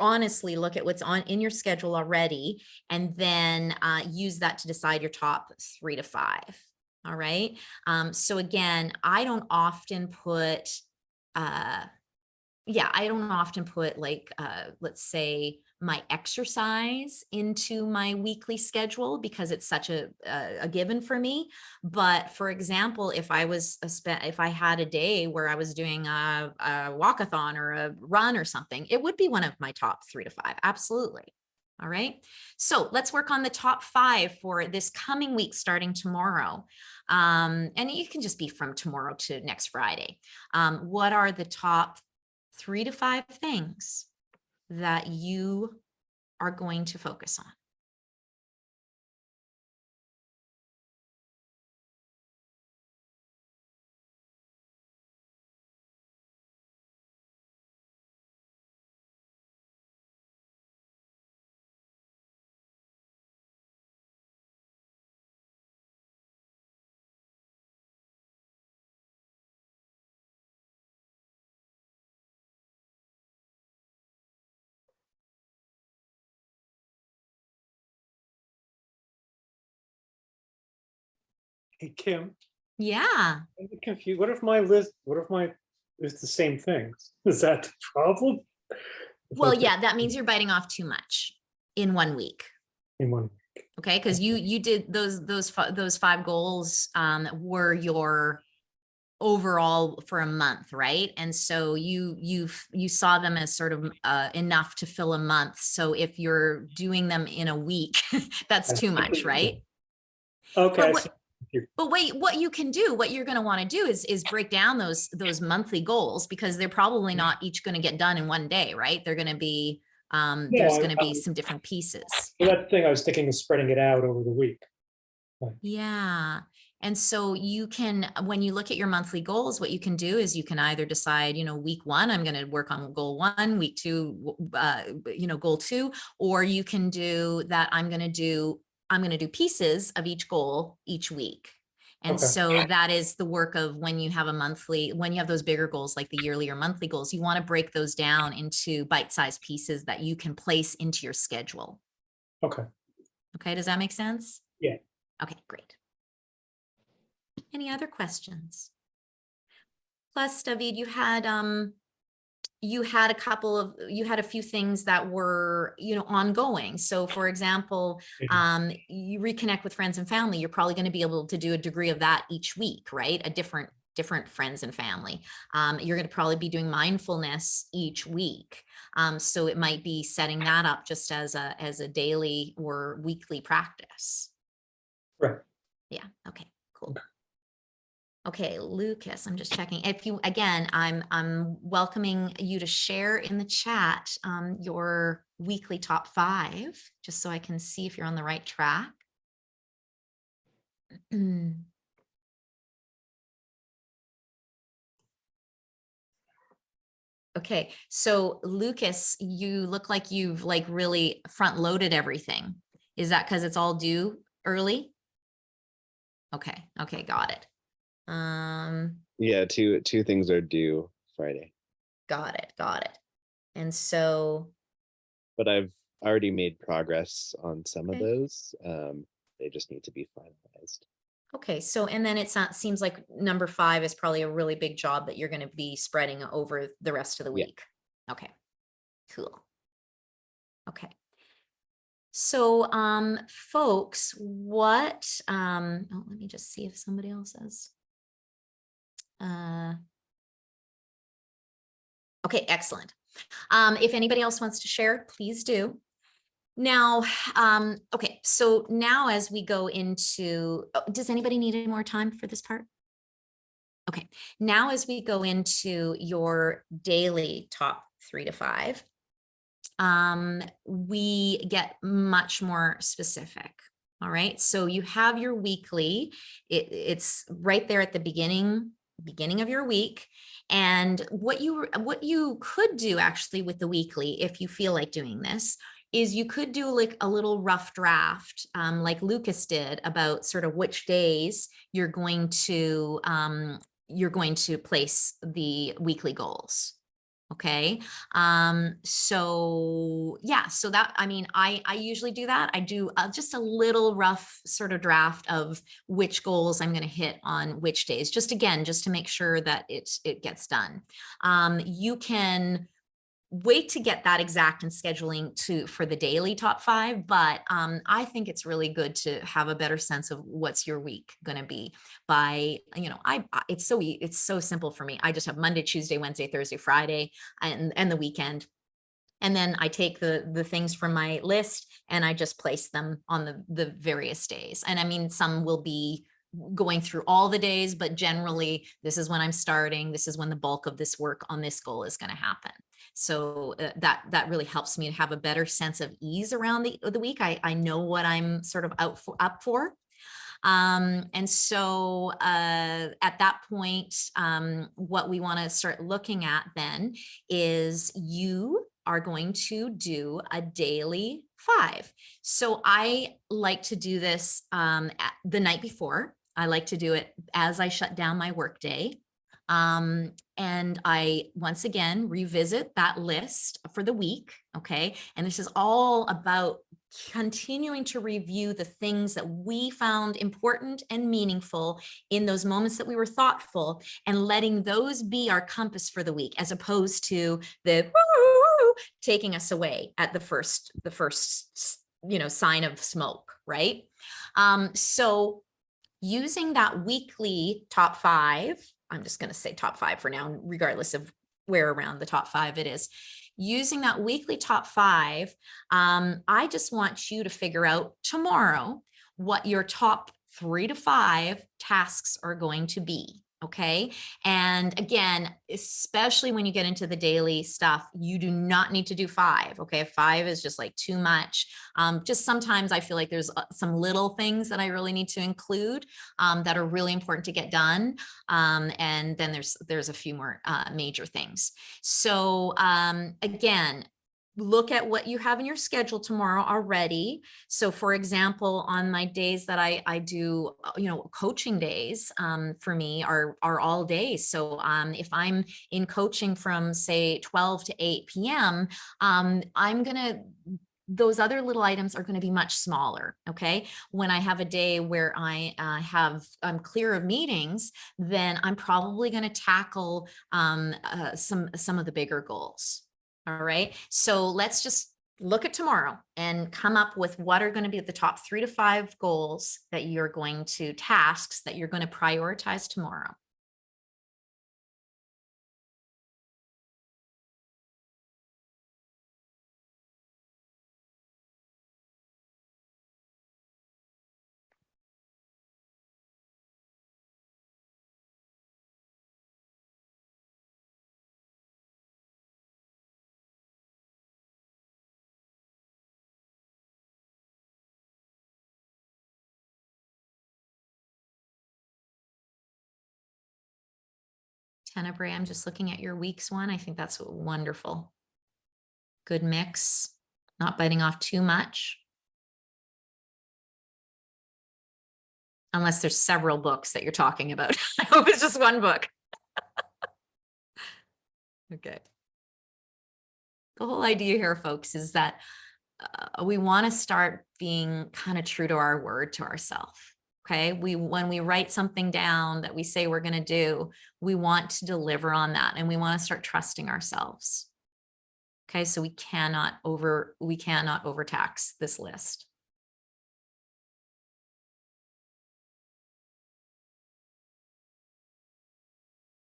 honestly look at what's on in your schedule already, and then use that to decide your top 3 to 5. All right. So again, I don't often put like, let's say my exercise into my weekly schedule because it's such a given for me. But for example, if I had a day where I was doing a walkathon or a run or something, it would be one of my top 3 to 5. Absolutely. All right. So let's work on the top 5 for this coming week, starting tomorrow. And you can just be from tomorrow to next Friday. What are the top 3 to 5 things that you are going to focus on? Hey, Kim, Yeah. I'm confused. What if it's the same things? Is that the problem? If Well, I yeah, that means you're biting off too much in 1 week. in one, Okay, because you did those 5 goals were your overall for a month, right? And so you saw them as sort of enough to fill a month. So if you're doing them in a week, that's too much, right? okay. But what you can do, what you're going to want to do is break down those monthly goals, because they're probably not each going to get done in one day, right? They're going to be there's going to be some different pieces. That the thing I was thinking of spreading it out over the week. Yeah. And so you can, when you look at your monthly goals, what you can do is you can either decide, week 1, I'm going to work on goal 1, week 2, goal 2, or you can do that. I'm going to do pieces of each goal each week. And Okay. so that is the work of when you have those bigger goals, like the yearly or monthly goals, you want to break those down into bite-sized pieces that you can place into your schedule. Okay. Okay. Does that make sense? Yeah. Okay, great. Any other questions? Plus, David, you had a few things that were, ongoing. So for example, you reconnect with friends and family, you're probably going to be able to do a degree of that each week, right? A different friends and family. You're going to probably be doing mindfulness each week. So it might be setting that up just as a daily or weekly practice. Right. Yeah. Okay, cool. Okay, Lucas, I'm just checking. If you, again, I'm welcoming you to share in the chat your weekly top 5, just so I can see if you're on the right track. Okay, so Lucas, you look like you've really front loaded everything. Is that because it's all due early? Okay, got it. Yeah, two things are due Friday. Got it. And so, But I've already made progress on some of Okay. those. They just need to be finalized. okay, so, and then seems like number 5 is probably a really big job that you're going to be spreading over the rest of the Yeah. week. Okay, cool. Okay. So, folks, let me just see if somebody else has. Okay, excellent. If anybody else wants to share, please do. Now, okay, so now as we go into, does anybody need any more time for this part? Okay, now as we go into your daily top 3 to 5, we get much more specific. All right, so you have your weekly. It's right there at the beginning of your week. And what you could do actually with the weekly, if you feel like doing this, is you could do like a little rough draft, like Lucas did, about sort of which days you're going to place the weekly goals. Okay. So yeah, so that, I mean, I usually do that. I do just a little rough sort of draft of which goals I'm going to hit on which days, just to make sure that it gets done. You can wait to get that exact in scheduling for the daily top 5, but I think it's really good to have a better sense of what's your week going to be by, it's so simple for me. I just have Monday, Tuesday, Wednesday, Thursday, Friday, and the weekend. And then I take the things from my list and I just place them on the various days. And I mean, some will be going through all the days, but generally this is when I'm starting. This is when the bulk of this work on this goal is going to happen. So that really helps me to have a better sense of ease around the week. I know what I'm sort of up for. And so at that point, what we want to start looking at then is you are going to do a daily 5. So I like to do this the night before. I like to do it as I shut down my workday. And I, once again, revisit that list for the week. Okay. And this is all about continuing to review the things that we found important and meaningful in those moments that we were thoughtful, and letting those be our compass for the week, as opposed to the taking us away at the first sign of smoke. Right. So using that weekly top 5, I'm just going to say top 5 for now, regardless of where around the top 5 it is. Using that weekly top 5, I just want you to figure out tomorrow what your top 3 to 5 tasks are going to be. Okay. And again, especially when you get into the daily stuff, you do not need to do 5. Okay. 5 is just like too much. Just sometimes I feel like there's some little things that I really need to include that are really important to get done. And then there's a few more major things. So again, look at what you have in your schedule tomorrow already. So for example, on my days that I do, coaching days for me are all days. So if I'm in coaching from say 12 to 8 p.m., those other little items are going to be much smaller. Okay. When I have a day where I'm clear of meetings, then I'm probably going to tackle some of the bigger goals. All right. So let's just look at tomorrow and come up with what are going to be the top 3 to 5 goals that you're going to tasks that you're going to prioritize tomorrow. Tenebrae, I'm just looking at your weeks one. I think that's wonderful. Good mix, not biting off too much. Unless there's several books that you're talking about. I hope it's just one book. Okay. The whole idea here, folks, is that we want to start being kind of true to our word to ourselves. Okay. When we write something down that we say we're going to do, we want to deliver on that, and we want to start trusting ourselves. Okay. So we cannot overtax this list.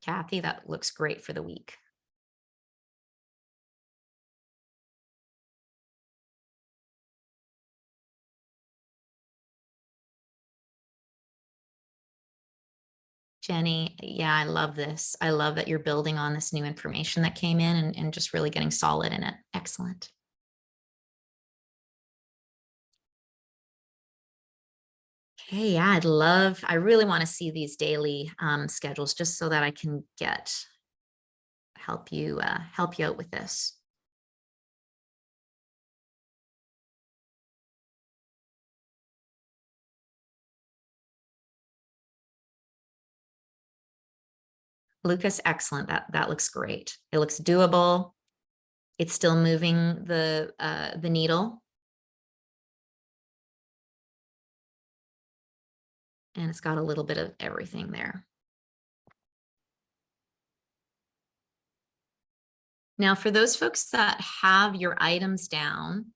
Kathy, that looks great for the week. Jenny, yeah, I love this. I love that you're building on this new information that came in and just really getting solid in it. Excellent. Okay, yeah, I really want to see these daily schedules just so that I can help you out with this. Lucas, excellent. That looks great. It looks doable. It's still moving the needle. And it's got a little bit of everything there. Now, for those folks that have your items down,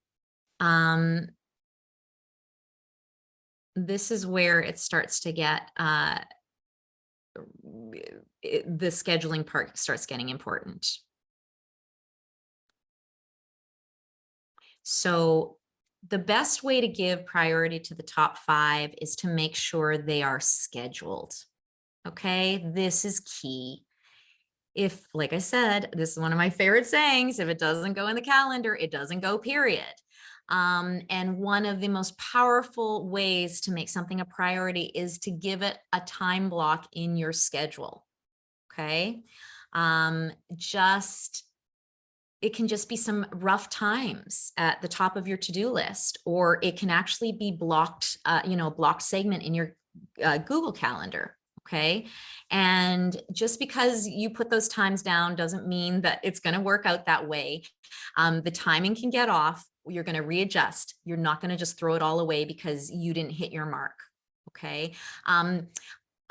this is where it starts to get, the scheduling part starts getting important. So the best way to give priority to the top 5 is to make sure they are scheduled. Okay, this is key. If, like I said, this is one of my favorite sayings, if it doesn't go in the calendar, it doesn't go, period. And one of the most powerful ways to make something a priority is to give it a time block in your schedule. Okay. It can just be some rough times at the top of your to-do list, or it can actually be blocked, blocked segment in your Google Calendar. Okay. And just because you put those times down doesn't mean that it's going to work out that way. The timing can get off. You're going to readjust. You're not going to just throw it all away because you didn't hit your mark. Okay.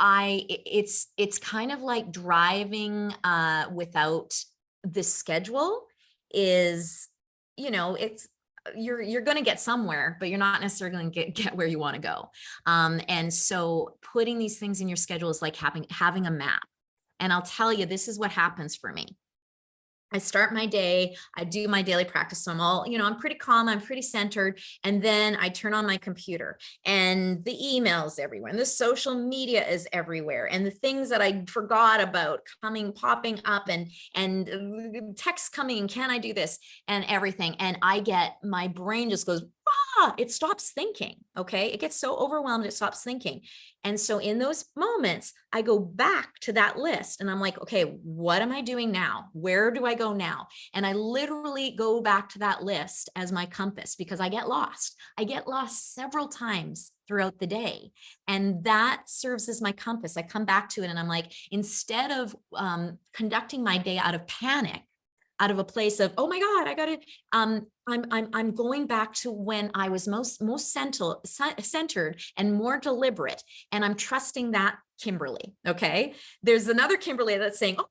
It's kind of like driving without the schedule is, it's, you're going to get somewhere, but you're not necessarily going to get where you want to go. And so putting these things in your schedule is like having a map. And I'll tell you, this is what happens for me. I start my day, I do my daily practice. So I'm all, I'm pretty calm, I'm pretty centered. And then I turn on my computer and the emails everywhere and the social media is everywhere. And the things that I forgot about popping up and texts coming, can I do this and everything. And my brain just goes, it stops thinking. Okay. It gets so overwhelmed, it stops thinking. And so in those moments, I go back to that list and I'm like, okay, what am I doing now? Where do I go now? And I literally go back to that list as my compass because I get lost. I get lost several times throughout the day. And that serves as my compass. I come back to it and I'm like, instead of conducting my day out of panic, out of a place of, oh my God, I got it. I'm going back to when I was most centered and more deliberate. And I'm trusting that Kimberly. Okay. There's another Kimberly that's saying, oh,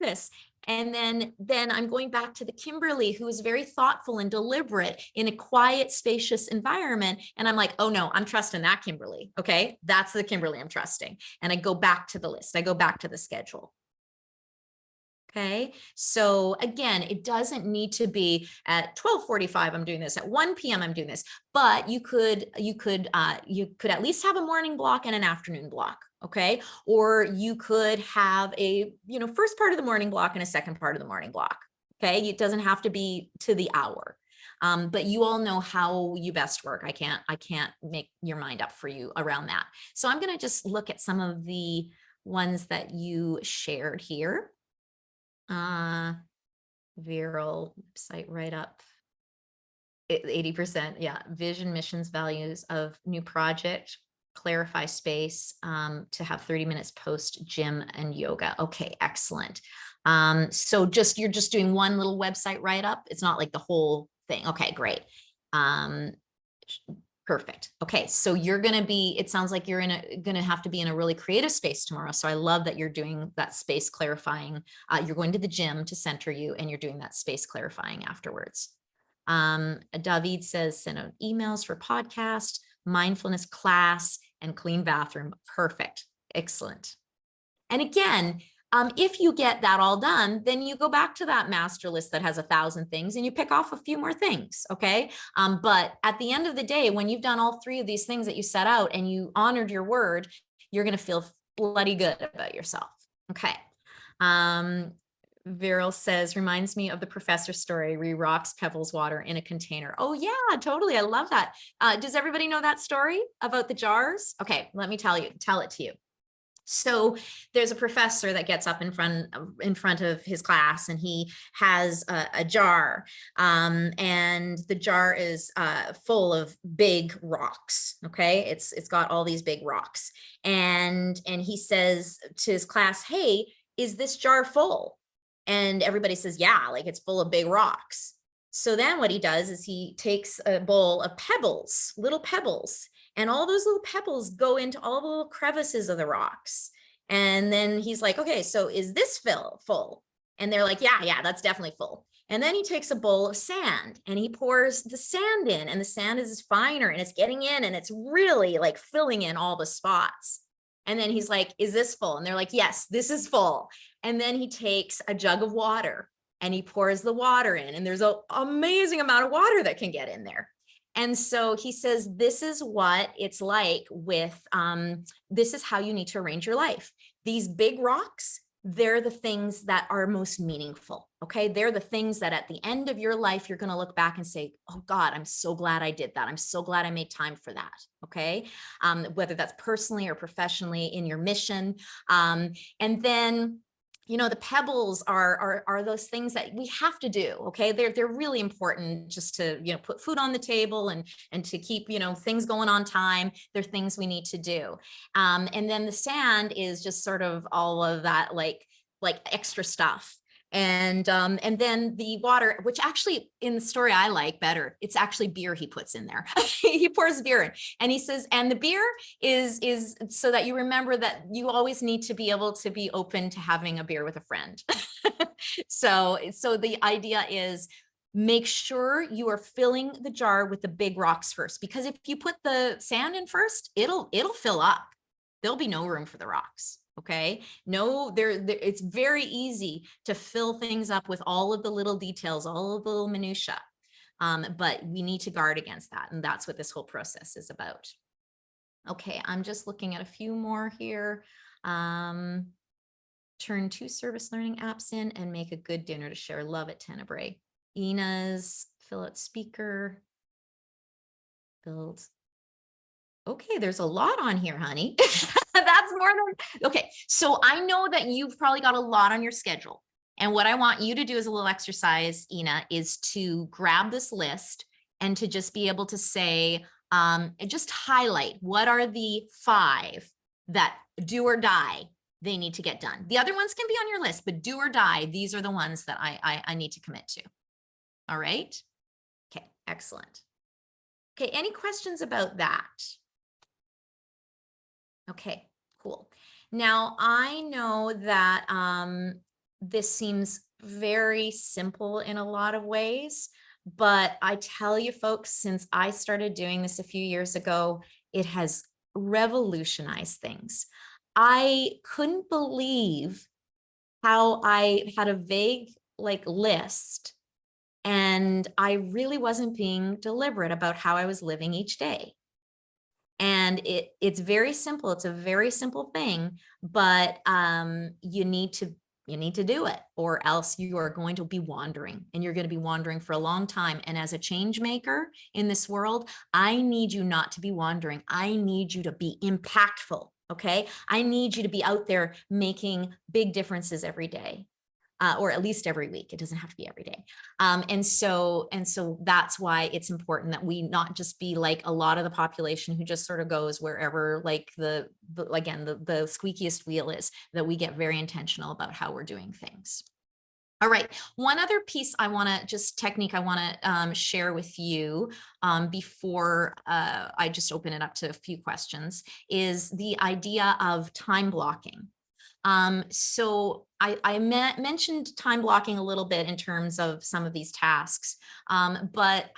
this. And then I'm going back to the Kimberly who is very thoughtful and deliberate in a quiet, spacious environment. And I'm like, oh no, I'm trusting that Kimberly. Okay. That's the Kimberly I'm trusting. And I go back to the list. I go back to the schedule. Okay, so again, it doesn't need to be at 12:45. I'm doing this at 1 p.m. I'm doing this, but you could at least have a morning block and an afternoon block. Okay, or you could have a first part of the morning block and a second part of the morning block. Okay, it doesn't have to be to the hour, but you all know how you best work. I can't make your mind up for you around that. So I'm going to just look at some of the ones that you shared here. Viral website write up 80%. Yeah. Vision, missions, values of new project, clarify space, to have 30 minutes post gym and yoga. Okay. Excellent. So you're just doing one little website write up. It's not like the whole thing. Okay, great. Perfect. Okay. So you're going to be, it sounds like you're going to have to be in a really creative space tomorrow. So I love that you're doing that space clarifying. You're going to the gym to center you and you're doing that space clarifying afterwards. David says, send out emails for podcast, mindfulness class, and clean bathroom. Perfect. Excellent. And again, If you get that all done, then you go back to that master list that has 1,000 things and you pick off a few more things. Okay. But at the end of the day, when you've done all 3 of these things that you set out and you honored your word, you're going to feel bloody good about yourself. Okay. Viral says, reminds me of the professor story, rocks, pebbles, water in a container. Oh yeah, totally. I love that. Does everybody know that story about the jars? Okay, let me tell it to you. So there's a professor that gets up in front of his class, and he has a jar, and the jar is full of big rocks. Okay, it's got all these big rocks, and he says to his class, "Hey, is this jar full?" And everybody says, "Yeah, like it's full of big rocks." So then what he does is he takes a bowl of pebbles, little pebbles, and all those little pebbles go into all the little crevices of the rocks. And then he's like, "Okay, so is this full?" And they're like, yeah, that's definitely full. And then he takes a bowl of sand and he pours the sand in, and the sand is finer and it's getting in and it's really like filling in all the spots. And then he's like, "Is this full?" And they're like, "Yes, this is full." And then he takes a jug of water and he pours the water in, and there's an amazing amount of water that can get in there. And so he says, this is what it's like with, this is how you need to arrange your life. These big rocks, they're the things that are most meaningful. Okay. They're the things that at the end of your life, you're going to look back and say, "Oh God, I'm so glad I did that. I'm so glad I made time for that." Okay. Whether that's personally or professionally in your mission. And then, you know, the pebbles are those things that we have to do. Okay. They're really important just to, you know, put food on the table and to keep, you know, things going on time. They're things we need to do. And then the sand is just sort of all of that, like extra stuff. And then the water, which actually in the story I like better, it's actually beer he puts in there. He pours beer in, and he says, and the beer is so that you remember that you always need to be able to be open to having a beer with a friend. So the idea is, make sure you are filling the jar with the big rocks first, because if you put the sand in first, it'll fill up. There'll be no room for the rocks. Okay. No, it's very easy to fill things up with all of the little details, all of the little minutia. But we need to guard against that. And that's what this whole process is about. Okay. I'm just looking at a few more here. Turn 2 service learning apps in and make a good dinner to share. Love it, Tenebrae. Ina's fill out speaker. Build. Okay, there's a lot on here, honey. That's more than, okay. So I know that you've probably got a lot on your schedule. And what I want you to do as a little exercise, Ina, is to grab this list and to just be able to say, just highlight what are the 5 that do or die they need to get done. The other ones can be on your list, but do or die, these are the ones that I need to commit to. All right. Okay, excellent. Okay, any questions about that? Okay, cool. Now I know that this seems very simple in a lot of ways, but I tell you folks, since I started doing this a few years ago, it has revolutionized things. I couldn't believe how I had a vague list, and I really wasn't being deliberate about how I was living each day. And it's very simple. It's a very simple thing, but you need to do it, or else you are going to be wandering, and you're going to be wandering for a long time. And as a change maker in this world, I need you not to be wandering. I need you to be impactful. Okay. I need you to be out there making big differences every day. Or at least every week. It doesn't have to be every day. And so that's why it's important that we not just be like a lot of the population who just sort of goes wherever the squeakiest wheel is, that we get very intentional about how we're doing things. All right. One other piece I want to share with you before I just open it up to a few questions is the idea of time blocking. So I mentioned time blocking a little bit in terms of some of these tasks, but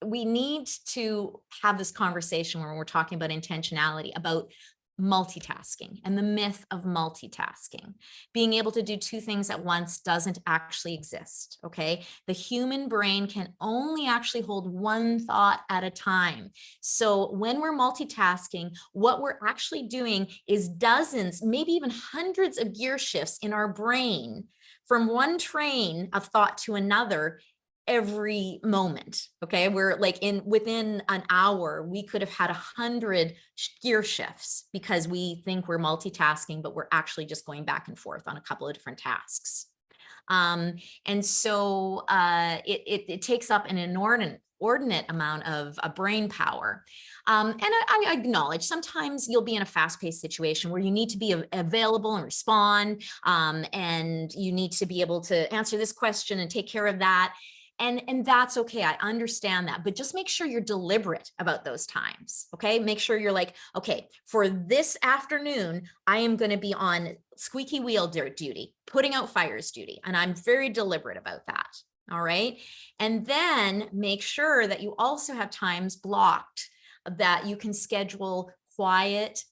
we need to have this conversation when we're talking about intentionality, about multitasking and the myth of multitasking. Being able to do two things at once doesn't actually exist, okay? The human brain can only actually hold one thought at a time. So when we're multitasking, what we're actually doing is dozens, maybe even hundreds of gear shifts in our brain from one train of thought to another every moment. Okay, we're like within an hour we could have had 100 gear shifts because we think we're multitasking, but we're actually just going back and forth on a couple of different tasks. And so it takes up an inordinate amount of brain power. And I acknowledge sometimes you'll be in a fast-paced situation where you need to be available and respond, and you need to be able to answer this question and take care of that. And that's okay. I understand that, but just make sure you're deliberate about those times. Okay. Make sure you're like, okay, for this afternoon, I am going to be on squeaky wheel duty, putting out fires duty. And I'm very deliberate about that. All right. And then make sure that you also have times blocked that you can schedule quiet,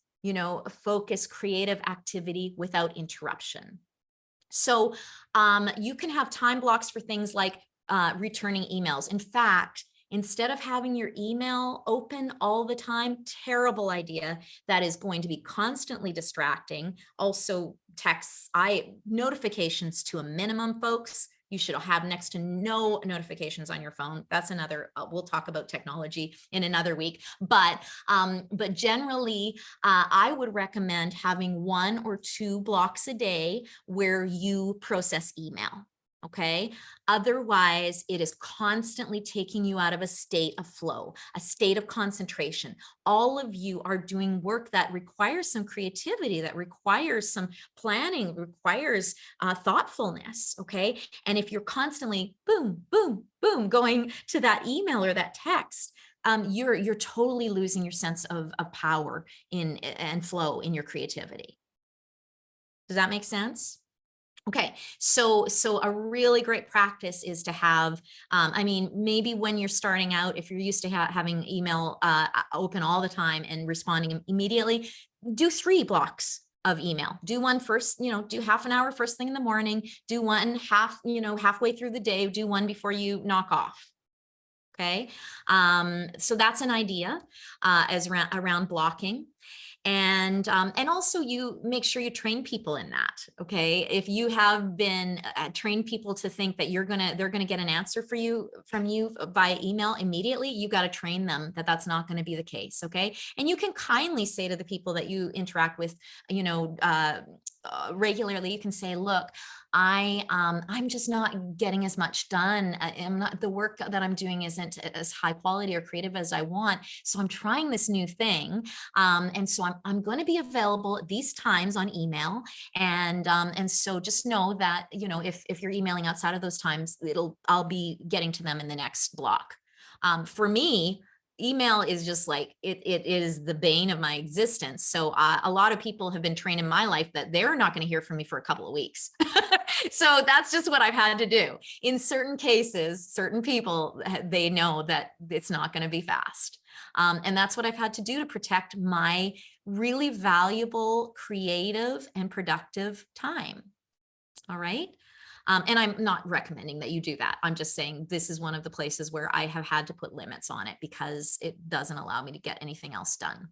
focus, creative activity without interruption. So you can have time blocks for things like returning emails. In fact, instead of having your email open all the time, terrible idea. That is going to be constantly distracting. Also, texts, notifications to a minimum, folks. You should have next to no notifications on your phone. That's another, we'll talk about technology in another week. But generally, I would recommend having 1 or 2 blocks a day where you process email. Okay. Otherwise, it is constantly taking you out of a state of flow, a state of concentration. All of you are doing work that requires some creativity, that requires some planning, requires thoughtfulness. Okay. And if you're constantly boom, boom, boom, going to that email or that text, you're totally losing your sense of power and flow in your creativity. Does that make sense? Okay, so a really great practice is to have, maybe when you're starting out, if you're used to having email open all the time and responding immediately, do 3 blocks of email. Do one first, do half an hour first thing in the morning, do one halfway through the day, do one before you knock off. Okay, so that's an idea as around blocking. And also you make sure you train people in that. Okay. If you have been trained people to think that they're going to get an answer from you via email immediately, you got to train them that that's not going to be the case. Okay. And you can kindly say to the people that you interact with, regularly, you can say, look, I'm just not getting as much done. The work that I'm doing isn't as high quality or creative as I want. So I'm trying this new thing. And so I'm going to be available at these times on email. And so just know that, if you're emailing outside of those times, I'll be getting to them in the next block. For me, email is just like, it is the bane of my existence. So a lot of people have been trained in my life that they're not going to hear from me for a couple of weeks. So that's just what I've had to do. In certain cases, certain people, they know that it's not going to be fast. And that's what I've had to do to protect my really valuable, creative, and productive time. All right. And I'm not recommending that you do that. I'm just saying this is one of the places where I have had to put limits on it because it doesn't allow me to get anything else done.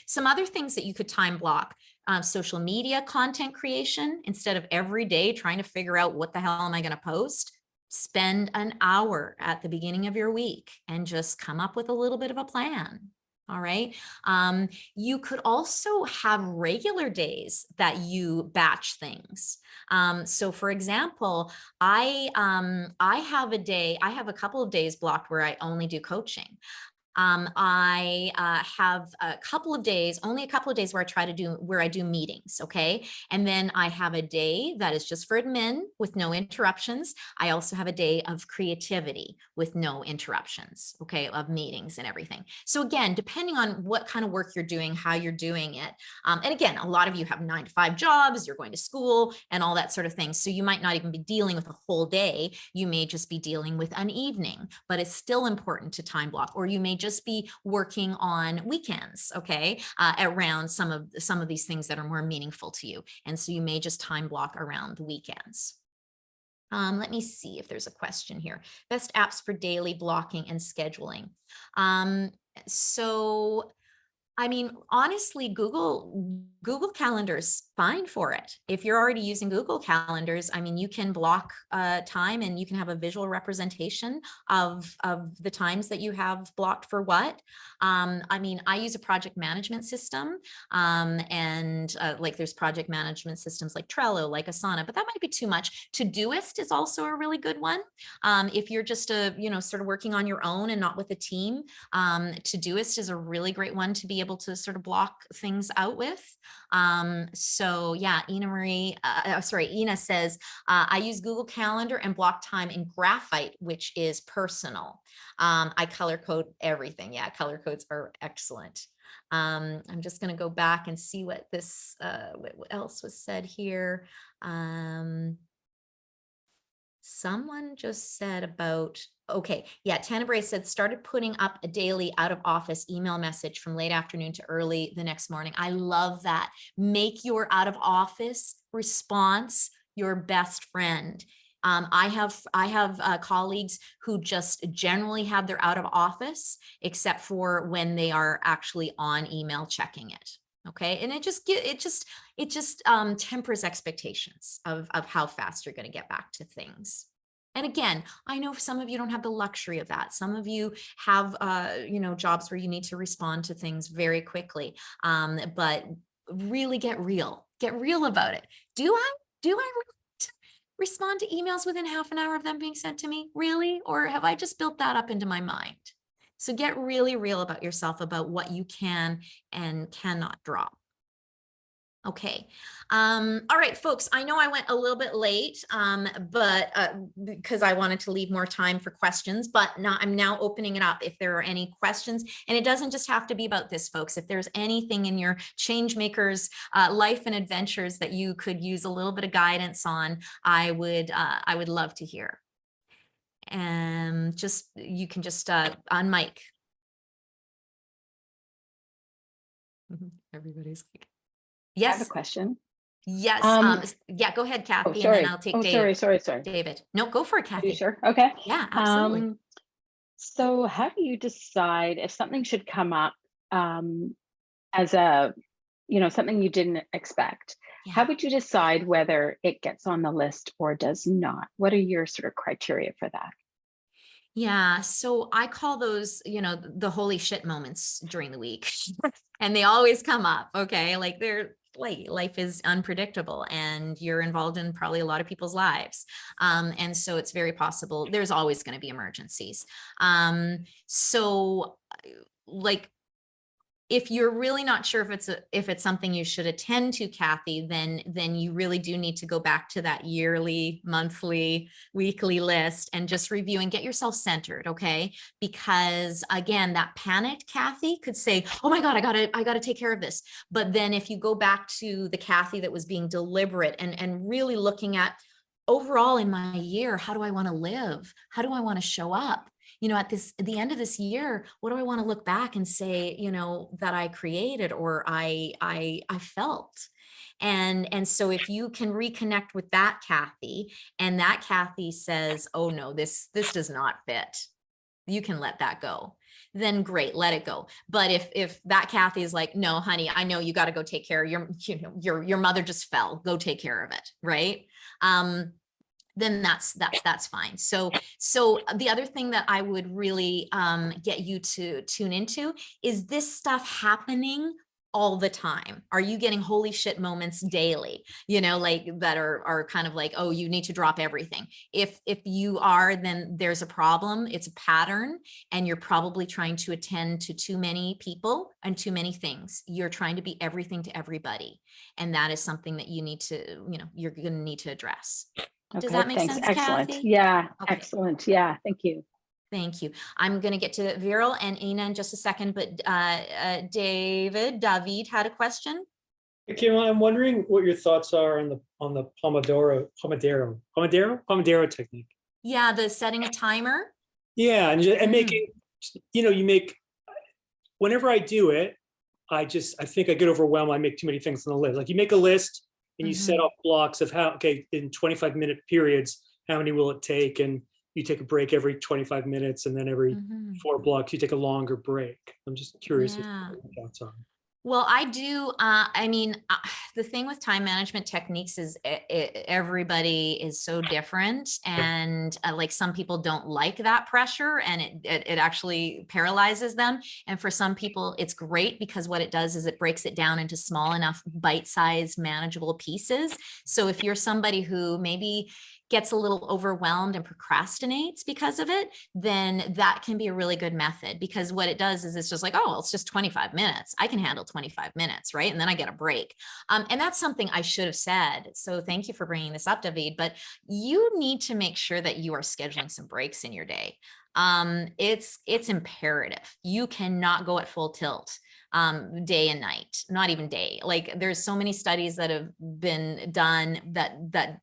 Some other things that you could time block, social media content creation. Instead of every day trying to figure out what the hell am I going to post, spend an hour at the beginning of your week and just come up with a little bit of a plan. All right. You could also have regular days that you batch things. So for example, I have a couple of days blocked where I only do coaching. I have only a couple of days where I do meetings. Okay. And then I have a day that is just for admin with no interruptions. I also have a day of creativity with no interruptions. Okay. Of meetings and everything. So again, depending on what kind of work you're doing, how you're doing it. And again, a lot of you have 9-to-5 jobs, you're going to school and all that sort of thing. So you might not even be dealing with a whole day. You may just be dealing with an evening, but it's still important to time block, or you may just just be working on weekends, okay, around some of these things that are more meaningful to you. And so you may just time block around the weekends. Let me see if there's a question here. Best apps for daily blocking and scheduling. So I mean, honestly, Google Calendar's fine for it. If you're already using Google Calendars, I mean, you can block time and you can have a visual representation of the times that you have blocked for what. I mean, I use a project management system, and like there's project management systems like Trello, like Asana, but that might be too much. Todoist is also a really good one. If you're just sort of working on your own and not with a team, Todoist is a really great one to be able to sort of block things out with. So yeah, Ina says, I use Google Calendar and block time in Graphite, which is personal. I color code everything. Yeah, color codes are excellent. I'm just going to go back and see what this, what else was said here. Someone just said about, okay, yeah, Tanabre said, started putting up a daily out of office email message from late afternoon to early the next morning. I love that. Make your out of office response your best friend. I have colleagues who just generally have their out of office, except for when they are actually on email checking it. Okay, and it just tempers expectations of how fast you're going to get back to things. And again, I know some of you don't have the luxury of that. Some of you have jobs where you need to respond to things very quickly. But really get real about it. Do I respond to emails within half an hour of them being sent to me? Really? Or have I just built that up into my mind? So get really real about yourself, about what you can and cannot drop. Okay. All right, folks, I know I went a little bit late, but because I wanted to leave more time for questions, but I'm now opening it up if there are any questions. And it doesn't just have to be about this, folks. If there's anything in your Changemakers life and adventures that you could use a little bit of guidance on, I would love to hear. And you can just on mic. Everybody's like, yes. I have a question. Yes. Yeah, go ahead, Kathy, and then I'll take David. Sorry. David. No, go for it, Are Kathy. you sure? Okay. Yeah, absolutely. So how do you decide if something should come up as a, something you didn't expect? Yeah. How would you decide whether it gets on the list or does not? What are your sort of criteria for that? Yeah, so I call those, the holy shit moments during the week. And they always come up, okay? Like life is unpredictable and you're involved in probably a lot of people's lives. And so it's very possible there's always going to be emergencies. So like, if you're really not sure if it's something you should attend to, Kathy, then you really do need to go back to that yearly, monthly, weekly list and just review and get yourself centered, okay? Because again, that panic Kathy could say, "Oh my God, I gotta take care of this." But then if you go back to the Kathy that was being deliberate and really looking at overall in my year, how do I want to live? How do I want to show up? At the end of this year, what do I want to look back and say, that I created or I felt? And so if you can reconnect with that Kathy, and that Kathy says, "Oh no, this does not fit," you can let that go. Then great, let it go. But if that Kathy is like, "No, honey, I know you got to go take care of your mother just fell, go take care of it," right? Then that's fine. So the other thing that I would really get you to tune into is this stuff happening all the time. Are you getting holy shit moments daily? Like that are kind of like, oh, you need to drop everything. If you are, then there's a problem. It's a pattern, and you're probably trying to attend to too many people and too many things. You're trying to be everything to everybody, and that is something that you need to, you're going to need to address. Okay, Does that make thanks. sense, Excellent. Kathy? Yeah, Okay. excellent. Yeah, thank you. Thank you. I'm going to get to Viral and Ina in just a second, but David had a question. Kim, I'm wondering what your thoughts are on the Pomodoro technique. Yeah, the setting a timer. Yeah, and making, you make whenever I do it, I think I get overwhelmed. I make too many things on the list. Like you make a list and you set up blocks of how, okay, in 25-minute periods, how many will it take? And you take a break every 25 minutes, and then every 4 blocks, you take a longer break. I'm just curious as to what your thoughts are. Well, I do. I mean, the thing with time management techniques is everybody is so different, and like some people don't like that pressure, and it actually paralyzes them. And for some people, it's great because what it does is it breaks it down into small enough, bite-sized, manageable pieces. So if you're somebody who maybe gets a little overwhelmed and procrastinates because of it, then that can be a really good method, because what it does is it's just like, oh, well, it's just 25 minutes. I can handle 25 minutes, right? And then I get a break. And that's something I should have said. So thank you for bringing this up, David, but you need to make sure that you are scheduling some breaks in your day. It's imperative. You cannot go at full tilt day and night, not even day. Like there's so many studies that have been done that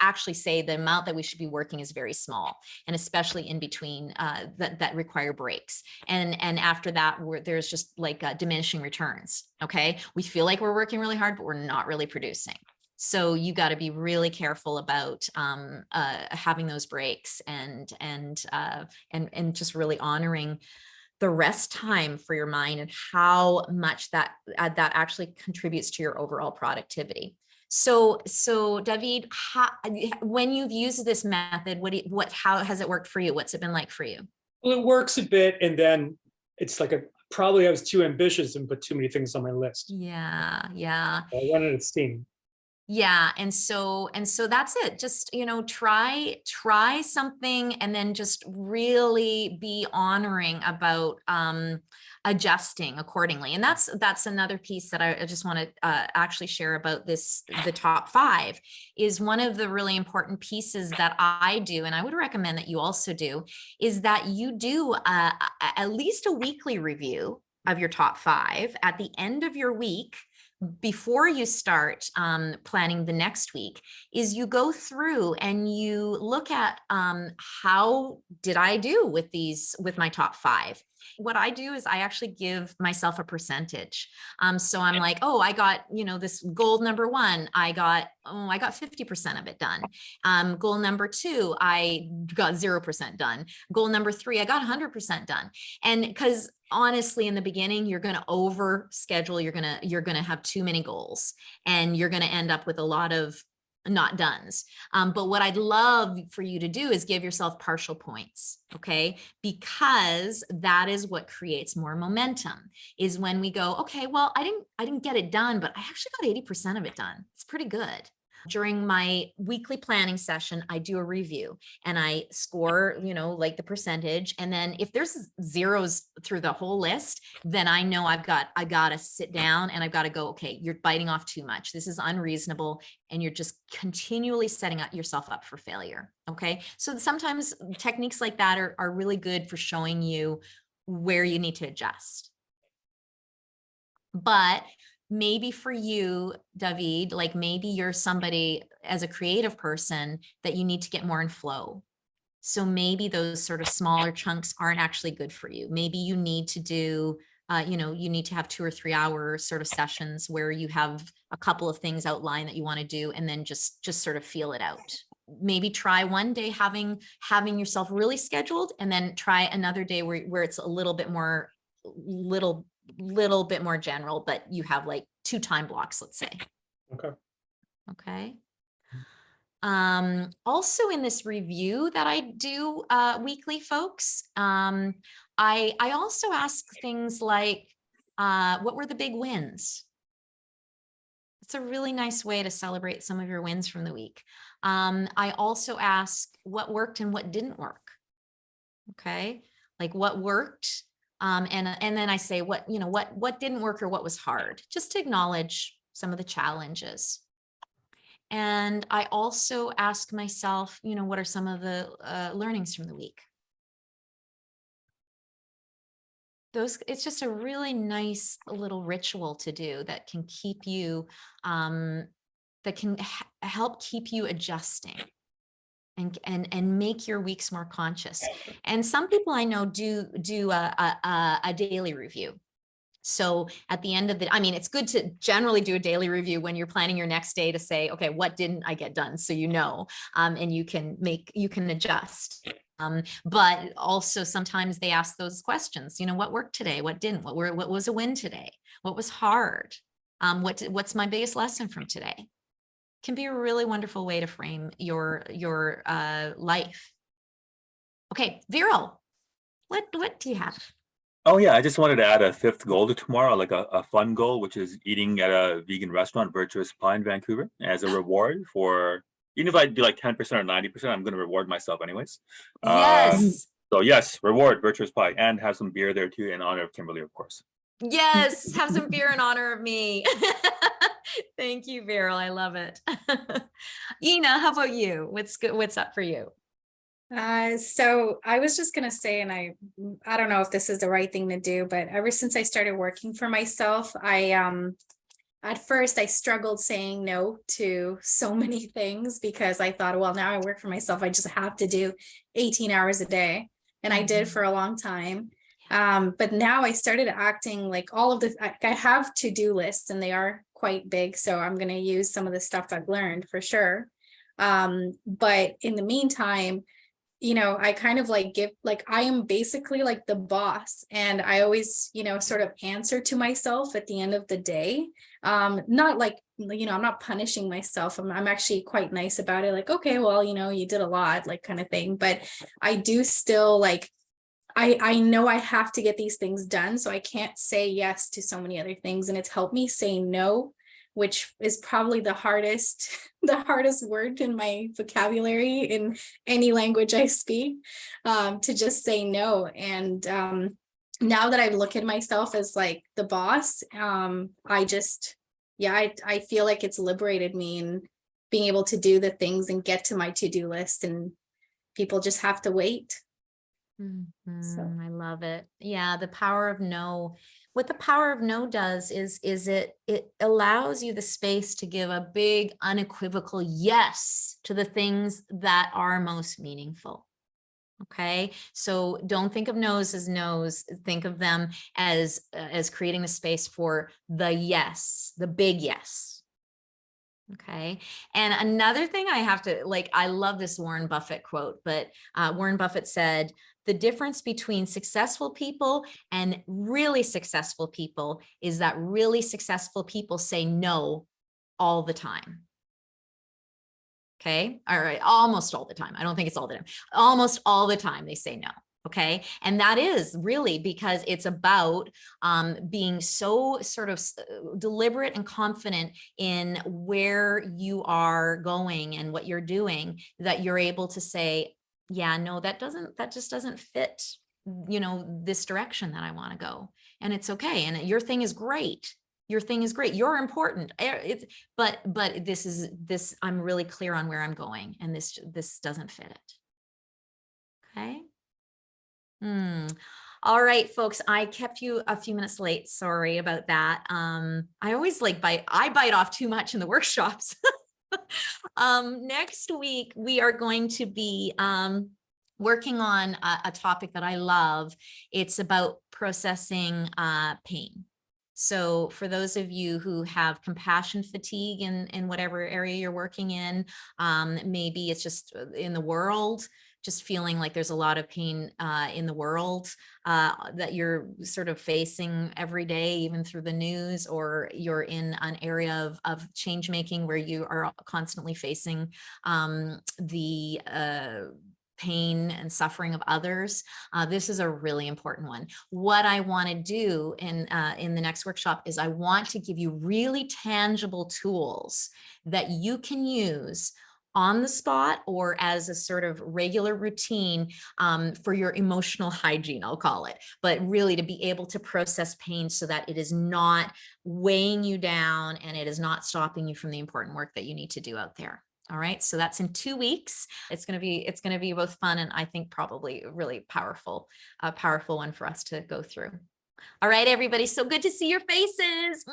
actually say the amount that we should be working is very small, and especially in between that require breaks. And after that, there's just like diminishing returns. Okay, we feel like we're working really hard, but we're not really producing. So you got to be really careful about having those breaks and just really honoring the rest time for your mind and how much that actually contributes to your overall productivity. So David, when you've used this method, how has it worked for you? What's it been like for you? Well, it works a bit, and then it's like probably I was too ambitious and put too many things on my list. Yeah. I wanted it steam. Yeah. And so that's it. Just, try something, and then just really be honoring about adjusting accordingly. And that's another piece that I just want to actually share about the top 5 is one of the really important pieces that I do. And I would recommend that you also do, is that you do at least a weekly review of your top 5 at the end of your week. Before you start planning the next week, is you go through and you look at how did I do with my top 5. What I do is I actually give myself a percentage. So I'm like, oh, I got, this goal number 1, I got 50% of it done. Goal number 2, I got 0% done. Goal number 3, I got 100% done. And because honestly, in the beginning, you're going to over schedule. You're going to have too many goals, and you're going to end up with a lot of not dones. But what I'd love for you to do is give yourself partial points. Okay. Because that is what creates more momentum, is when we go, okay, well, I didn't get it done, but I actually got 80% of it done. It's pretty good. During my weekly planning session, I do a review and I score, like the percentage. And then if there's zeros through the whole list, then I know I got to sit down and I've got to go, okay, you're biting off too much. This is unreasonable. And you're just continually setting yourself up for failure. Okay. So sometimes techniques like that are really good for showing you where you need to adjust. But maybe for you, David, like maybe you're somebody as a creative person that you need to get more in flow. So maybe those sort of smaller chunks aren't actually good for you. Maybe you need to do, you need to have 2 or 3 hour sort of sessions where you have a couple of things outlined that you want to do, and then just sort of feel it out. Maybe try one day having yourself really scheduled, and then try another day where it's a little bit more bit more general, but you have like 2 time blocks, let's say. Okay. Also in this review that I do weekly, folks, I also ask things like, what were the big wins? It's a really nice way to celebrate some of your wins from the week. I also ask what worked and what didn't work. Okay. Like what worked. And then I say what didn't work or what was hard, just to acknowledge some of the challenges. And I also ask myself, what are some of the learnings from the week? It's just a really nice little ritual to do that can keep you, that can help keep you adjusting and make your weeks more conscious. And some people I know do a daily review. So at the end of the, I mean, it's good to generally do a daily review when you're planning your next day to say, okay, what didn't I get done? So you know, and you can adjust. But also sometimes they ask those questions, you know, what worked today? What didn't? What was a win today? What was hard? What's my biggest lesson from today? Can be a really wonderful way to frame your life. Okay, Viral, what do you have? Oh yeah, I just wanted to add a fifth goal to tomorrow, like a fun goal, which is eating at a vegan restaurant, Virtuous Pie in Vancouver, as a reward for, even if I do like 10% or 90%, I'm going to reward myself anyways. Yes. So yes, reward Virtuous Pie and have some beer there too in honor of Kimberly, of course. Yes, have some beer in honor of me. Thank you, Viral. I love it. Ina, how about you? What's up for you? So I was just gonna say, and I don't know if this is the right thing to do, but ever since I started working for myself, at first I struggled saying no to so many things because I thought, well, now I work for myself, I just have to do 18 hours a day. And I did for a long time. But now I started acting like all of this. I have to-do lists and they are quite big. So I'm going to use some of the stuff I've learned for sure. But in the meantime, you know, I kind of like I am basically like the boss, and I always, you know, sort of answer to myself at the end of the day. Not like, you know, I'm not punishing myself. I'm actually quite nice about it. Like, okay, well, you know, you did a lot, like kind of thing. But I do still like, I know I have to get these things done. So I can't say yes to so many other things. And it's helped me say no, which is probably the hardest word in my vocabulary in any language I speak, to just say no. And now that I look at myself as like the boss, I feel like it's liberated me in being able to do the things and get to my to-do list, and people just have to wait. I love it. Yeah, the power of no. What the power of no does is it allows you the space to give a big unequivocal yes to the things that are most meaningful. Okay, so don't think of no's as no's. Think of them as creating the space for the yes, the big yes. Okay. And another thing I have to like, I love this Warren Buffett quote, but Warren Buffett said, the difference between successful people and really successful people is that really successful people say no all the time. Okay. All right. Almost all the time. I don't think it's all the time. Almost all the time they say no. Okay. And that is really because it's about being so sort of deliberate and confident in where you are going and what you're doing, that you're able to say, yeah, no, that just doesn't fit, you know, this direction that I want to go. And it's okay. And your thing is great. Your thing is great. You're important. But this, I'm really clear on where I'm going, and this doesn't fit it. Okay. All right, folks, I kept you a few minutes late. Sorry about that. I always bite off too much in the workshops. Next week, we are going to be working on a topic that I love. It's about processing pain. So for those of you who have compassion fatigue in whatever area you're working in, maybe it's just in the world, just feeling like there's a lot of pain in the world that you're sort of facing every day, even through the news, or you're in an area of change making where you are constantly facing the pain and suffering of others. This is a really important one. What I want to do in the next workshop is I want to give you really tangible tools that you can use on the spot or as a sort of regular routine for your emotional hygiene, I'll call it, but really to be able to process pain so that it is not weighing you down and it is not stopping you from the important work that you need to do out there. All right, so that's in 2 weeks. It's going to be both fun and I think probably a really powerful one for us to go through. All right, everybody. So good to see your faces.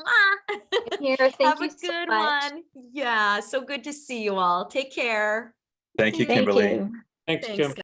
Here, Have a good one. Yeah, so good to see you all. Take care. Thank you, Thank Kimberly. you. Thanks, Thanks, Kim. guys.